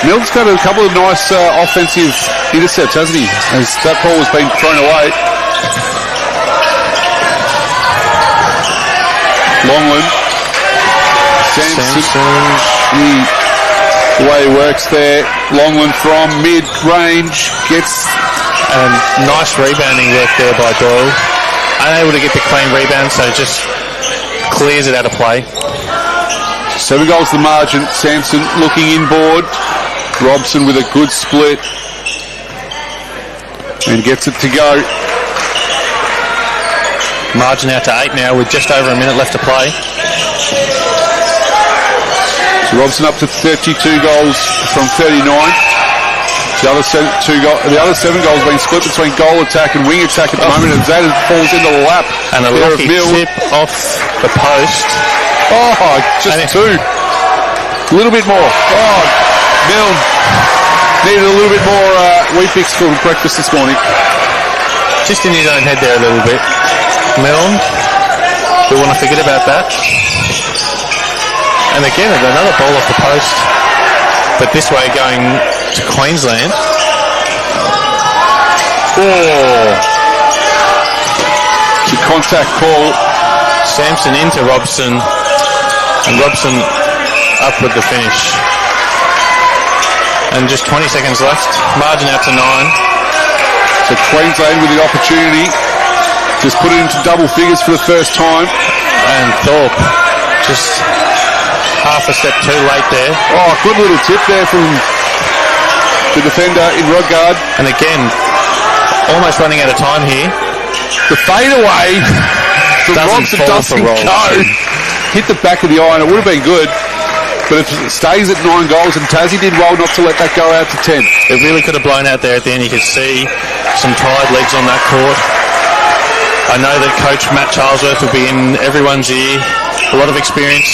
Milne's got a couple of nice offensive intercepts, hasn't he? As that ball has been thrown away. Longland. Sampson. The way he works there. Longland from mid-range gets... And nice rebounding work there by Doyle. Unable to get the clean rebound, so just clears it out of play. 7 goals the margin. Sampson looking inboard. Robson with a good split. And gets it to go. Margin out to 8 now with just over a minute left to play. So Robson up to 32 goals from 39. The other 7 goals being split between goal attack and wing attack at the moment, and that falls into the lap. And a lucky tip off the post. Oh, just two. A little bit more. Oh, Milne needed a little bit more Weet-Bix for breakfast this morning. Just in his own head there a little bit. Milne, we want to forget about that. And again, another ball off the post, but this way going to Queensland. Oh, it's a contact call. Sampson into Robson, and Robson up with the finish. And just 20 seconds left, margin out to 9. So Queensland with the opportunity, just put it into double figures for the first time. And Thorpe just half a step too late there. Oh, good little tip there from the defender in Rodgard. And again, almost running out of time here. The fadeaway from Robson doesn't go. Hit the back of the eye, and it would have been good. But if it stays at 9 goals, and Tassie did well not to let that go out to 10. It really could have blown out there at the end. You could see some tired legs on that court. I know that coach Matt Charlesworth will be in everyone's ear. A lot of experience.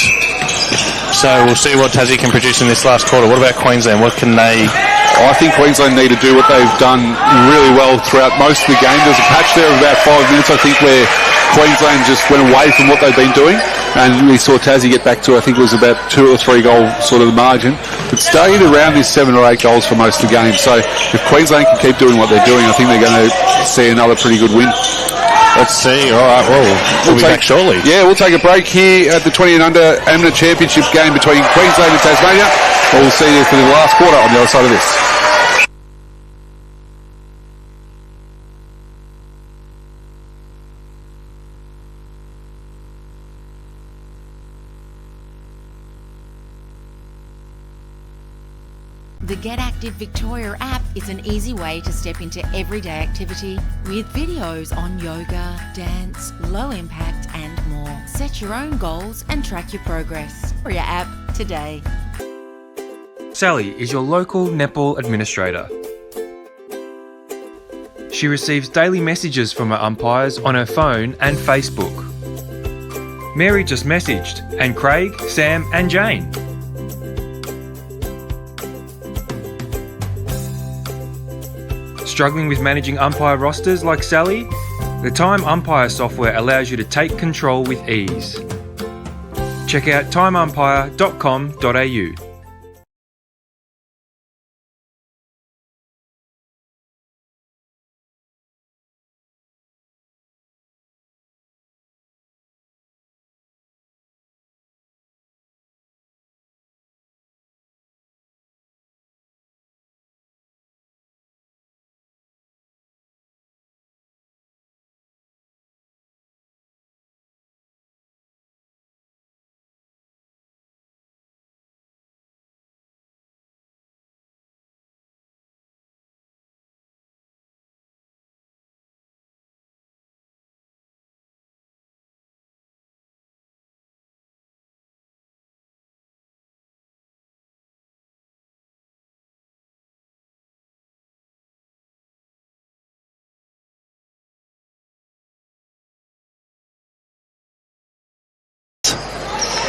So we'll see what Tassie can produce in this last quarter. What about Queensland? What can they... I think Queensland need to do what they've done really well throughout most of the game. There's a patch there of about 5 minutes, I think, where Queensland just went away from what they've been doing. And we saw Tassie get back to, I think it was about 2 or 3 goal sort of margin. But stayed around this 7 or 8 goals for most of the game. So if Queensland can keep doing what they're doing, I think they're going to see another pretty good win. Let's see. All right, well, we'll be back shortly. Yeah, we'll take a break here at the 20 and under Amateur Championship game between Queensland and Tasmania. We'll see you for the last quarter on the other side of this. The Get Active Victoria app is an easy way to step into everyday activity with videos on yoga, dance, low impact and more. Set your own goals and track your progress. For your app today. Sally is your local netball administrator. She receives daily messages from her umpires on her phone and Facebook. Mary just messaged, and Craig, Sam and Jane. Struggling with managing umpire rosters like Sally? The Time Umpire software allows you to take control with ease. Check out timeumpire.com.au.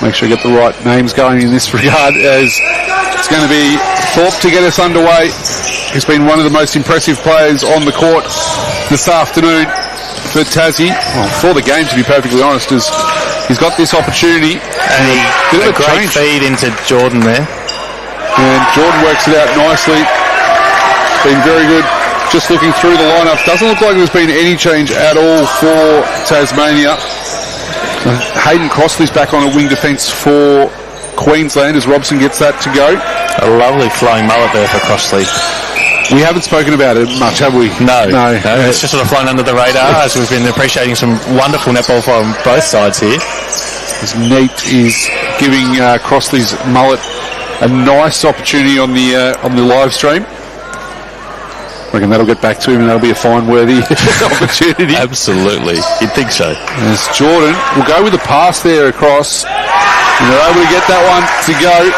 Make sure you get the right names going in this regard, as it's going to be Thorpe to get us underway. He's been one of the most impressive players on the court this afternoon for Tassie. Well, for the game, to be perfectly honest, as he's got this opportunity. And a great feed into Jordan there. And Jordan works it out nicely. Been very good. Just looking through the lineup, doesn't look like there's been any change at all for Tasmania. Hayden Crossley's back on a wing defence for Queensland as Robson gets that to go. A lovely flowing mullet there for Crossley. We haven't spoken about it much, have we? No. It's just sort of flown under the radar as we've been appreciating some wonderful netball from both sides here. As Neat is giving Crossley's mullet a nice opportunity on the live stream. I reckon that'll get back to him and that'll be a fine-worthy opportunity. Absolutely. You'd think so. As Jordan will go with the pass there across. And they're able to get that one to go.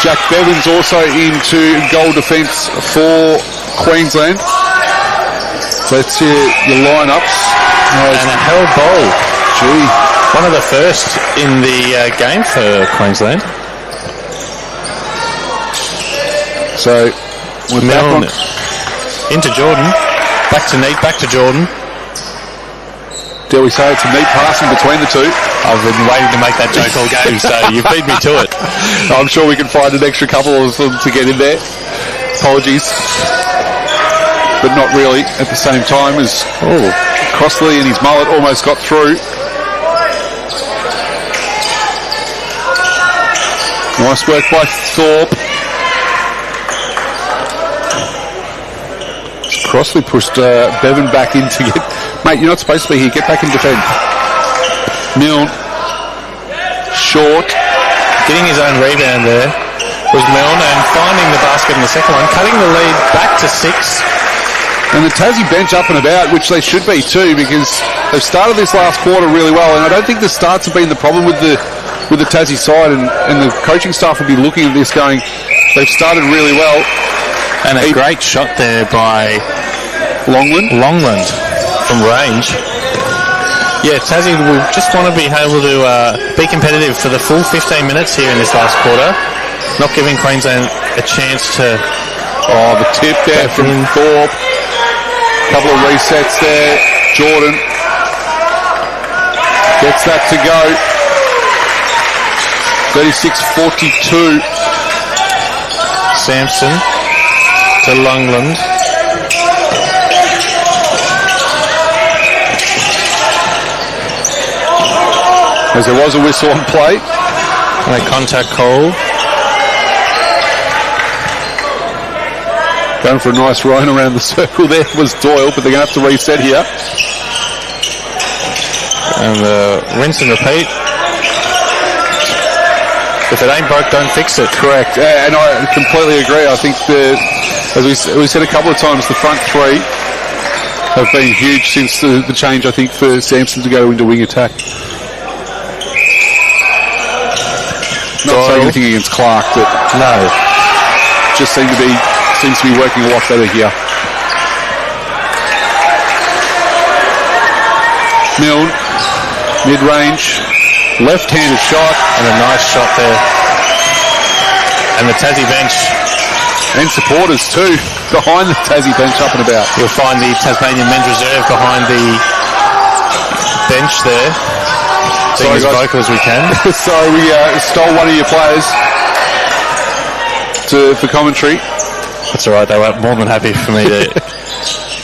Jack Bevan's also into goal defence for Queensland. So that's your lineups. And a held ball. Gee. One of the first in the game for Queensland. So we're back on. Into Jordan. Back to Neat, back to Jordan. Dare we say it's a neat passing between the two? I've been waiting to make that joke all game, so you beat me to it. I'm sure we can find an extra couple of them to get in there. Apologies. But not really at the same time as Crossley and his mullet almost got through. Nice work by Thorpe. Crossley pushed Bevan back in to get... Mate, you're not supposed to be here. Get back and defend. Milne. Short. Getting his own rebound there was Milne, and finding the basket in the second one, cutting the lead back to 6. And the Tassie bench up and about, which they should be too, because they've started this last quarter really well, and I don't think the starts have been the problem with the Tassie side, and the coaching staff will be looking at this going, they've started really well. And a great shot there by Longland from range. Yeah, Tassie will just want to be able to be competitive for the full 15 minutes here in this last quarter, not giving Queensland a chance to... Oh, the tip there from Thorpe. Couple of resets there. Jordan gets that to go. 36-42. Sampson to Longland. As there was a whistle on play. And a contact call. Going for a nice run around the circle there was Doyle, but they're going to have to reset here. And rinse and repeat. If it ain't broke, don't fix it. Correct. And I completely agree. I think, as we said a couple of times, the front three have been huge since the change, I think, for Sampson to go into wing attack. Not saying anything against Clark, but no, just seems to be working a lot better here. Milne, mid-range, left-handed shot, and a nice shot there. And the Tassie bench and supporters too behind the Tassie bench up and about. You'll find the Tasmanian men's reserve behind the bench there. Being as vocal as we can. So we stole one of your players for commentary. That's all right. They were more than happy for me to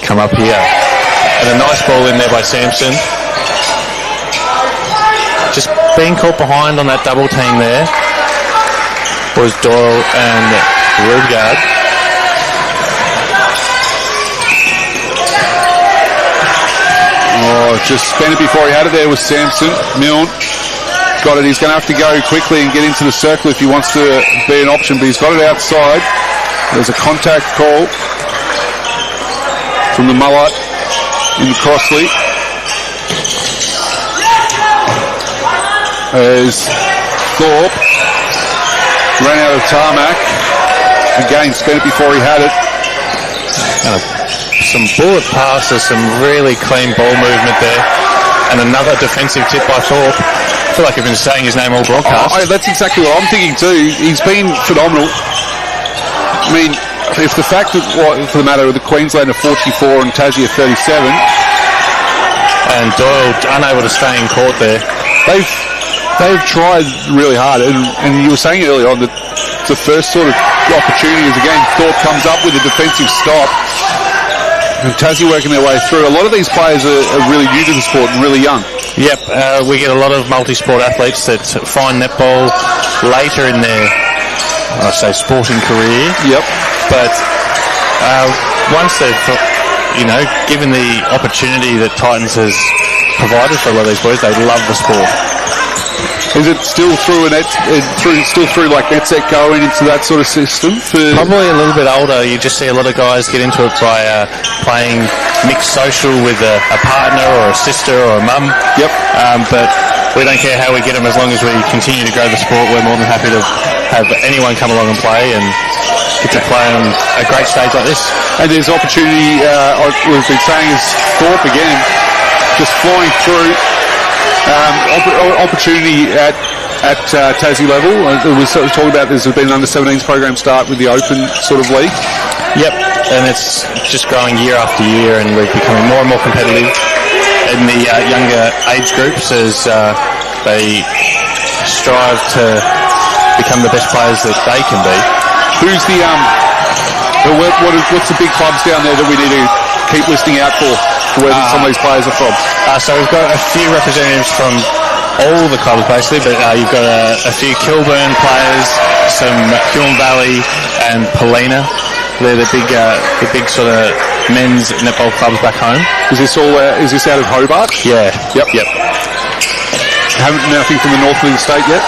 come up here. And a nice ball in there by Sampson. Just being caught behind on that double team there was Doyle and Rudgard. Oh, just spent it before he had it there was Sampson. Milne got it. He's going to have to go quickly and get into the circle if he wants to be an option, but he's got it outside. There's a contact call from the mullet in Crossley. As Thorpe ran out of tarmac. Again, spent it before he had it. Some bullet passes, some really clean ball movement there. And another defensive tip by Thorpe. I feel like I've been saying his name all broadcast. That's exactly what I'm thinking too. He's been phenomenal. I mean, if the fact that, for the matter of the Queensland are 44 and Tassie are 37. And Doyle unable to stay in court there. They've tried really hard, and you were saying earlier on that the first sort of opportunity is, again, Thorpe comes up with a defensive stop, and Tassie working their way through. A lot of these players are really new to the sport and really young. Yep, we get a lot of multi-sport athletes that find netball later in their, I say, sporting career. Yep. But once they've, given the opportunity that Titans has provided for a lot of these boys, they love the sport. Is it still through like NetSec going into that sort of system? Probably a little bit older. You just see a lot of guys get into it by playing mixed social with a partner or a sister or a mum. Yep. But we don't care how we get them as long as we continue to grow the sport. We're more than happy to have anyone come along and play and get to play on a great stage like this. And there's opportunity, we've been saying is Thorpe again, just flying through. Opportunity at Tassie level. We were talking about there's been an under-17s program start with the Open sort of league. Yep, and it's just growing year after year, and we're becoming more and more competitive in the younger age groups as they strive to become the best players that they can be. Who's the what's the big clubs down there that we need to keep listening out for where some of these players are from? So we've got a few representatives from all the clubs basically, but you've got a few Kilburn players, some Huon Valley and Polina. They're the big sort of men's netball clubs back home. Is this out of Hobart? Yeah. Yep. Nothing from the north of the state yet?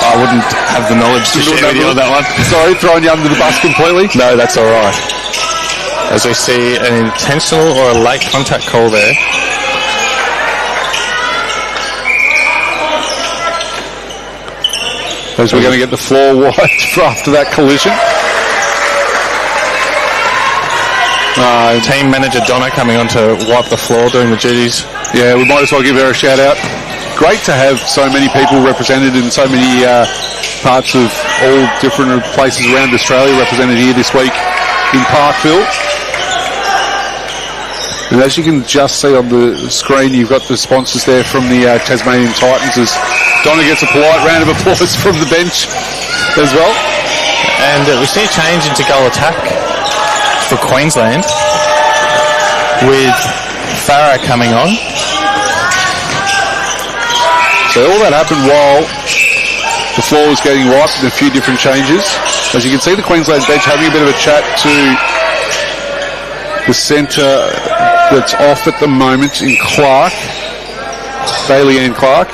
I wouldn't have the knowledge to share with you on that one. Sorry, throwing you under the bus completely. No, that's all right. As we see an intentional or a late contact call there. As we're going to get the floor wide for after that collision. Team manager Donna coming on to wipe the floor, doing the duties. Yeah, we might as well give her a shout out. Great to have so many people represented in so many parts of all different places around Australia represented here this week in Parkville. And as you can just see on the screen, you've got the sponsors there from the Tasmanian Titans as Donna gets a polite round of applause from the bench as well. And we see a change into goal attack for Queensland with Farah coming on. So all that happened while the floor was getting wiped and a few different changes. As you can see, the Queensland bench having a bit of a chat to the centre that's off at the moment in Clark, Bailey Ann Clark.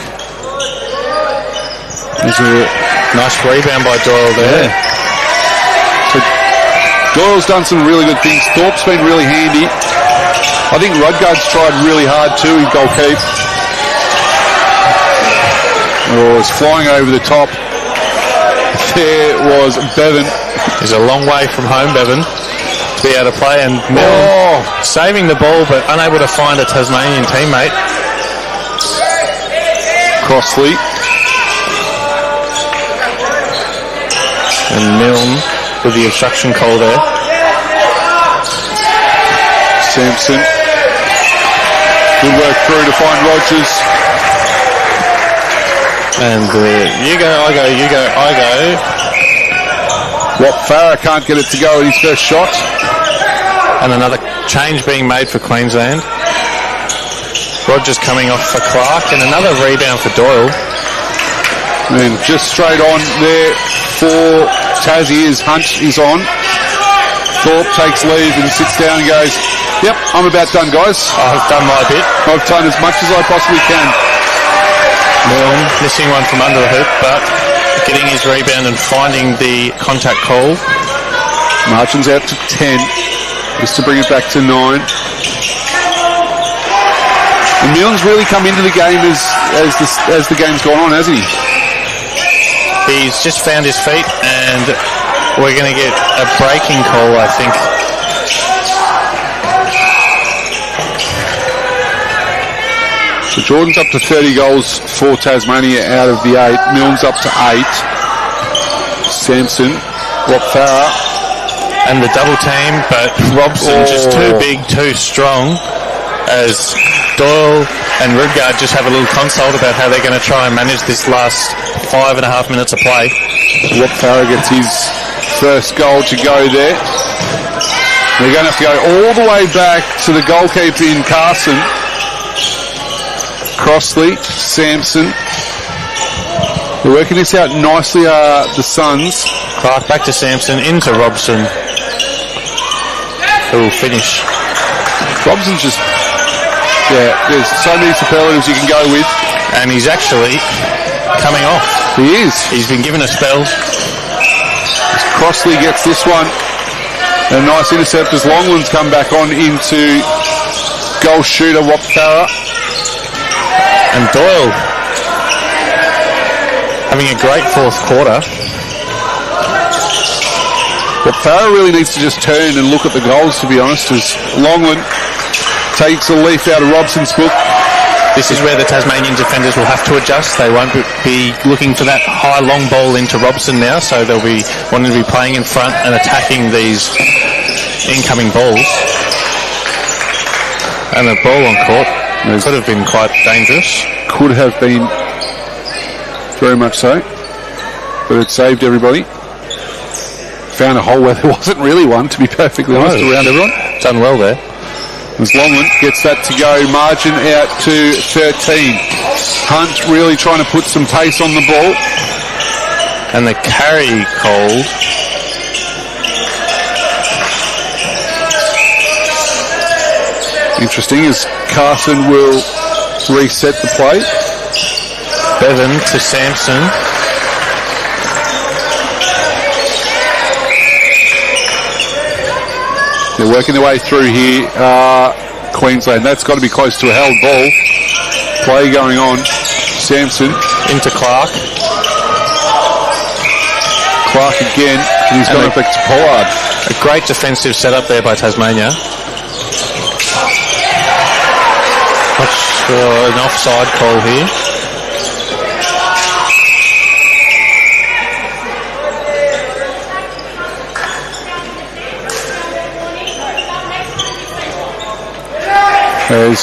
There's a nice rebound by Doyle there. Yeah. So Doyle's done some really good things. Thorpe's been really handy. I think Rudgard's tried really hard too in goal keep. Oh, it's flying over the top. There was Bevan. He's a long way from home, Bevan, to be able to play. And Milne saving the ball, but unable to find a Tasmanian teammate. Crossley. And Milne with the obstruction call there. Sampson. Good work through to find Rogers. And you go, I go, you go, I go. Farah can't get it to go at his first shot. And another change being made for Queensland. Rogers coming off for Clark, and another rebound for Doyle. And just straight on there for Tassie. His Hunt is on. Thorpe takes lead and sits down and goes, yep, I'm about done, guys. I've done my bit. I've done as much as I possibly can. Milne missing one from under the hoop, but getting his rebound and finding the contact call. Margin's out to 10, just to bring it back to 9. And Milne's really come into the game as the game's gone on, hasn't he? He's just found his feet, and we're going to get a breaking call, I think. So Jordan's up to 30 goals for Tasmania out of the 8. Milne's up to 8. Sampson, Farah. And the double team, but Robson just too big, too strong, as Doyle and Rudgard just have a little consult about how they're going to try and manage this last 5.5 minutes of play. Farah gets his first goal to go there. They're going to have to go all the way back to the goalkeeper in Carson. Crossley, Sampson. They're working this out nicely, the Suns. Clark back to Sampson, into Robson, who will finish. Robson's just, there's so many superlatives you can go with. And he's actually coming off. He is. He's been given a spell. As Crossley gets this one. A nice intercept as Longland's come back on into goal shooter Farah. And Doyle having a great fourth quarter. But Farah really needs to just turn and look at the goals, to be honest, as Longland takes a leaf out of Robson's book. This is where the Tasmanian defenders will have to adjust. They won't be looking for that high long ball into Robson now, so they'll be wanting to be playing in front and attacking these incoming balls. And the ball on court could have been quite dangerous. Could have been, very much so, but it saved everybody. Found a hole where there wasn't really one, to be perfectly honest, around everyone. Done well there. As Longland gets that to go, margin out to 13. Hunt really trying to put some pace on the ball. And the carry called. Interesting, as Carson will reset the play. Bevan to Sampson. They're working their way through here, Queensland. That's got to be close to a held ball. Play going on. Sampson. Into Clark. Clark again. And he's gone back to Pollard. A great defensive setup there by Tasmania. An offside call here. As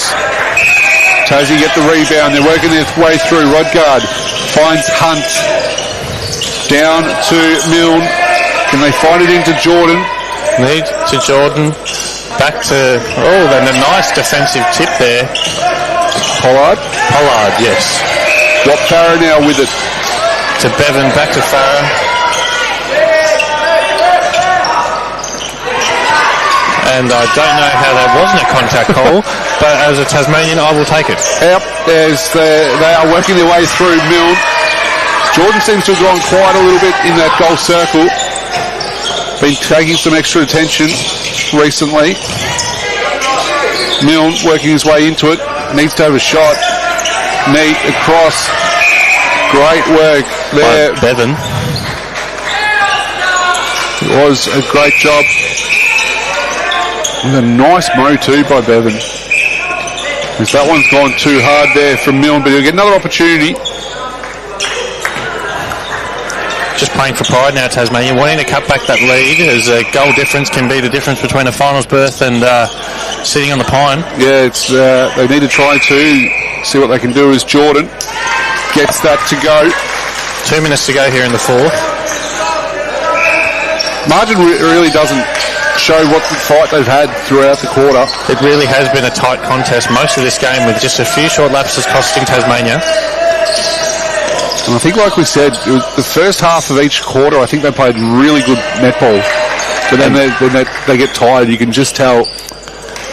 Tassie get the rebound, they're working their way through. Rodgard finds Hunt. Down to Milne. Can they find it into Jordan? Need to Jordan. Back to, then a nice defensive tip there. Pollard, yes. Got Farah now with it. To Bevan, back to Farah. And I don't know how that wasn't a contact call, but as a Tasmanian, I will take it. Yep, as they are working their way through Milne. Jordan seems to have gone quite a little bit in that goal circle. Been taking some extra attention recently. Milne working his way into it. Needs to have a shot. Neat across. Great work there. Bevan. It was a great job. And a nice mow too by Bevan. Because that one's gone too hard there from Milne, but he'll get another opportunity. Just playing for pride now, Tasmania, wanting to cut back that lead, as a goal difference can be the difference between a finals berth and sitting on the pine. Yeah, it's they need to try to see what they can do as Jordan gets that to go. 2 minutes to go here in the fourth. Margin really doesn't show what the fight they've had throughout the quarter. It really has been a tight contest most of this game, with just a few short lapses costing Tasmania. And I think, like we said, it was the first half of each quarter, I think they played really good netball. But then they get tired. You can just tell.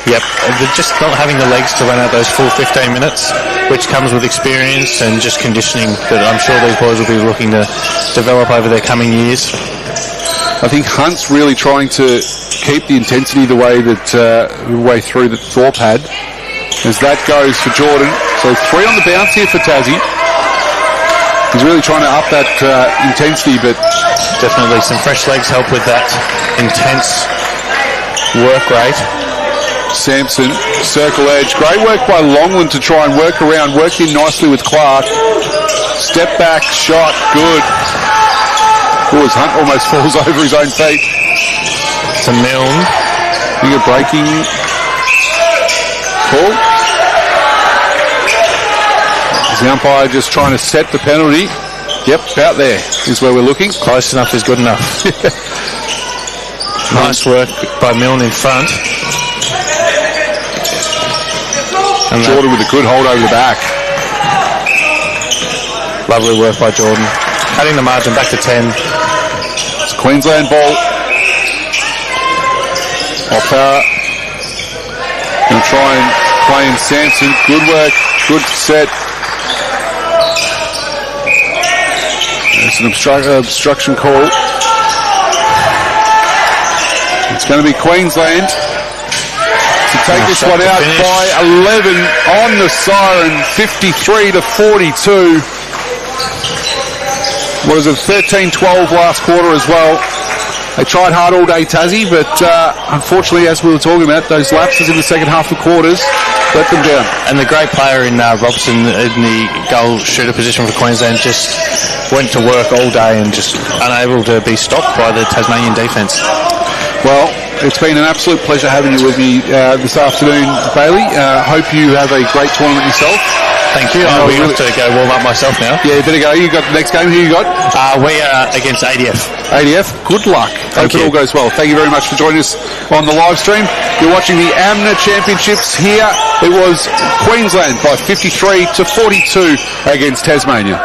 Yep, they're just not having the legs to run out those full 15 minutes, which comes with experience and just conditioning that I'm sure these boys will be looking to develop over their coming years. I think Hunt's really trying to keep the intensity the way through that Thorpe had. As that goes for Jordan. So 3 on the bounce here for Tassie. He's really trying to up that intensity, but definitely some fresh legs help with that intense work rate. Sampson, circle edge. Great work by Longland to try and work around. Worked in nicely with Clark. Step back, shot, good. As Hunt almost falls over his own feet. To Milne. I think a breaking call. The umpire just trying to set the penalty. Yep, about there is where we're looking. Close enough is good enough. Nice work by Milne in front. And Jordan with a good hold over the back. Lovely work by Jordan. Cutting the margin back to 10. It's a Queensland ball. Opera. Going to try and play in Sampson. Good work. Good set. It's an obstruction call. It's going to be Queensland to take this one out by 11 on the siren, 53-42. What is it, 13-12 last quarter as well. They tried hard all day, Tassie, but unfortunately, as we were talking about, those lapses in the second half of quarters let them down. And the great player in Robson in the goal shooter position for Queensland just went to work all day and just unable to be stopped by the Tasmanian defence. Well, it's been an absolute pleasure having you with me this afternoon, Bailey. Hope you have a great tournament yourself. Thank you. I'll have to go warm up myself now. Yeah, you better go. You got the next game. Who you got? We are against ADF. ADF, good luck. Hope it all goes well. Thank you very much for joining us on the live stream. You're watching the AMNA Championships here. It was Queensland by 53-42 against Tasmania.